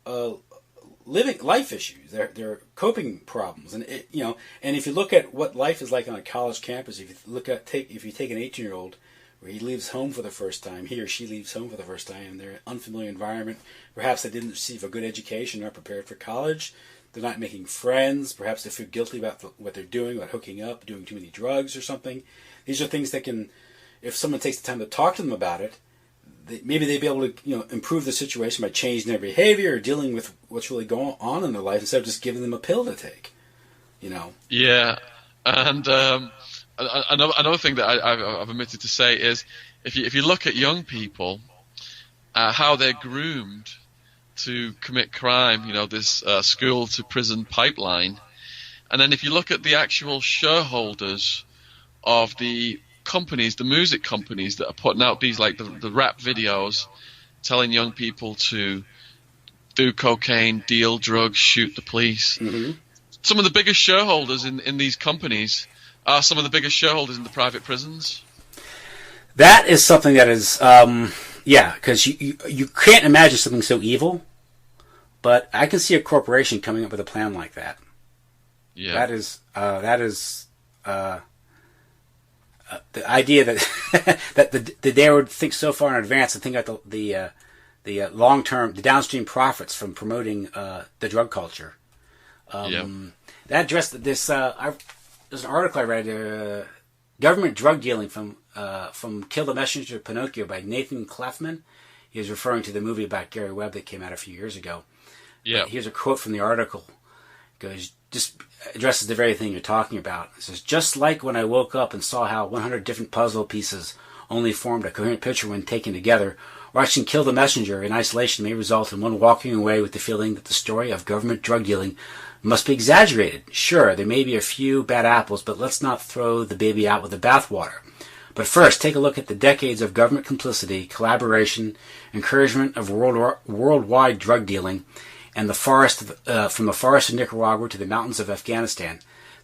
living life issues, they're coping problems, and and if you look at what life is like on a college campus, if you take an 18-year-old where he leaves home for the first time, he or she leaves home for the first time, they're in an unfamiliar environment. Perhaps they didn't receive a good education, not prepared for college. They're not making friends. Perhaps they feel guilty about what they're doing, about hooking up, doing too many drugs or something. These are things that can, if someone takes the time to talk to them about it, maybe they'd be able to improve the situation by changing their behavior or dealing with what's really going on in their life instead of just giving them a pill to take. Yeah, and another thing that I've omitted to say is if you look at young people, how they're groomed to commit crime, this school to prison pipeline, and then if you look at the actual shareholders of the companies, the music companies that are putting out these like the rap videos telling young people to do cocaine, deal drugs, shoot the police. Mm-hmm. Some of the biggest shareholders in these companies are some of the biggest shareholders in the private prisons. That is something that is because you can't imagine something so evil, but I can see a corporation coming up with a plan like that. Yeah, that is the idea that that they would think so far in advance and think about the long term, the downstream profits from promoting the drug culture. That addressed this. There's an article I read, government drug dealing from Kill the Messenger of Pinocchio by Nathan Clefman. He was referring to the movie about Gary Webb that came out a few years ago. Yeah. But here's a quote from the article. It goes, just addresses the very thing you're talking about. It says, just like when I woke up and saw how 100 different puzzle pieces only formed a coherent picture when taken together, watching Kill the Messenger in isolation may result in one walking away with the feeling that the story of government drug dealing must be exaggerated. Sure, there may be a few bad apples, but let's not throw the baby out with the bathwater. But first, take a look at the decades of government complicity, collaboration, encouragement of worldwide drug dealing, and the forest from the forest of Nicaragua to the mountains of Afghanistan.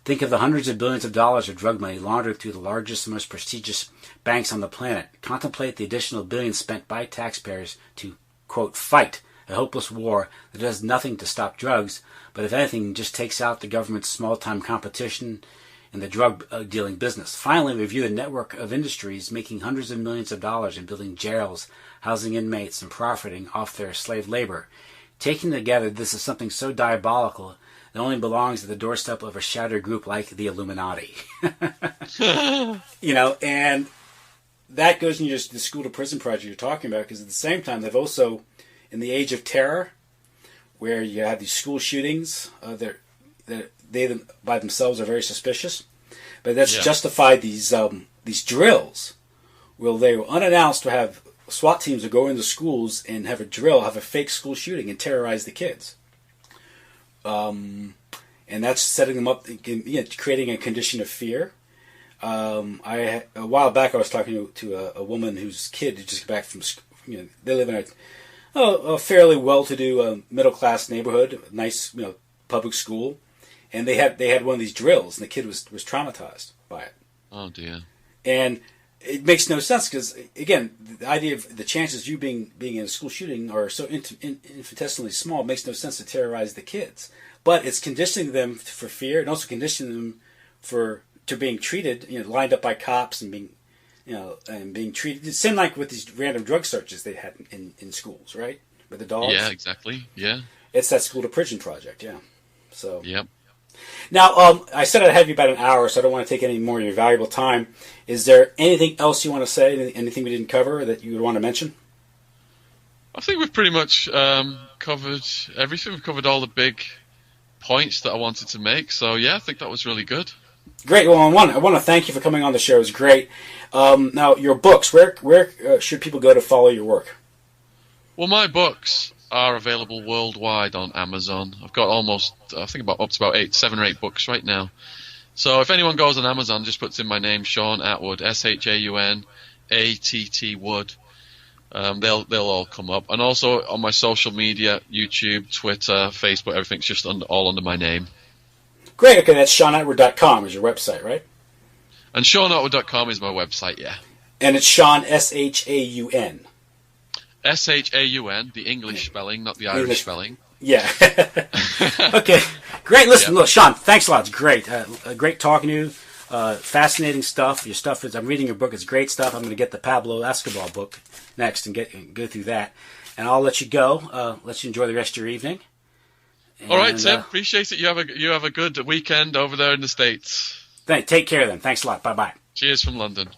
Think of the hundreds of billions of dollars of drug money laundered through the largest and most prestigious banks on the planet. Contemplate the additional billions spent by taxpayers to, quote, fight a hopeless war that does nothing to stop drugs, but if anything, just takes out the government's small-time competition in the drug dealing business. Finally, review the network of industries making hundreds of millions of dollars in building jails, housing inmates, and profiting off their slave labor. Taken together, this is something so diabolical that only belongs at the doorstep of a shattered group like the Illuminati. And that goes into the school to prison project you're talking about, because at the same time, they've also, in the age of terror, where you have these school shootings, they by themselves are very suspicious, but that's justified these drills, where they were unannounced to have SWAT teams to go into schools and have a fake school shooting and terrorize the kids. And that's setting them up, creating a condition of fear. A while back, I was talking to a woman whose kid had just come back from school. They live in a fairly well-to-do middle-class neighborhood, nice public school, and they had one of these drills, and the kid was traumatized by it. Oh dear! And it makes no sense because, again, the idea of the chances of you being in a school shooting are so infinitesimally small. It makes no sense to terrorize the kids, but it's conditioning them for fear, and also conditioning them to being treated, lined up by cops and being, and being treated. It seemed like with these random drug searches they had in schools, right? With the dogs. Yeah, exactly. Yeah. It's that school to prison project. Yeah. So. Yep. Now, I said I'd have you about an hour, so I don't want to take any more of your valuable time. Is there anything else you want to say? Anything we didn't cover that you would want to mention? I think we've pretty much covered everything. We've covered all the big points that I wanted to make. So yeah, I think that was really good. Great. Well, I want to thank you for coming on the show. It was great. Now, your books. Where should people go to follow your work? Well, my books are available worldwide on Amazon. I've got up to about 7 or 8 books right now. So if anyone goes on Amazon, just puts in my name, Shaun Attwood, ShaunAtt Wood. They'll all come up. And also on my social media, YouTube, Twitter, Facebook, everything's just all under my name. Great. Okay, that's ShaunAttwood.com is your website, right? And ShaunAttwood.com is my website, yeah. And it's Shaun, S-H-A-U-N. S-H-A-U-N, the English spelling, not the Irish spelling. Yeah. Okay. Great. Listen, look, Shaun, thanks a lot. It's great. Great talking to you. Fascinating stuff. Your stuff is, I'm reading your book. It's great stuff. I'm going to get the Pablo Escobar book next and go through that. And I'll let you go. Let you enjoy the rest of your evening. All right, Tim. Appreciate it. You have a good weekend over there in the States. Take care then. Thanks a lot. Bye-bye. Cheers from London.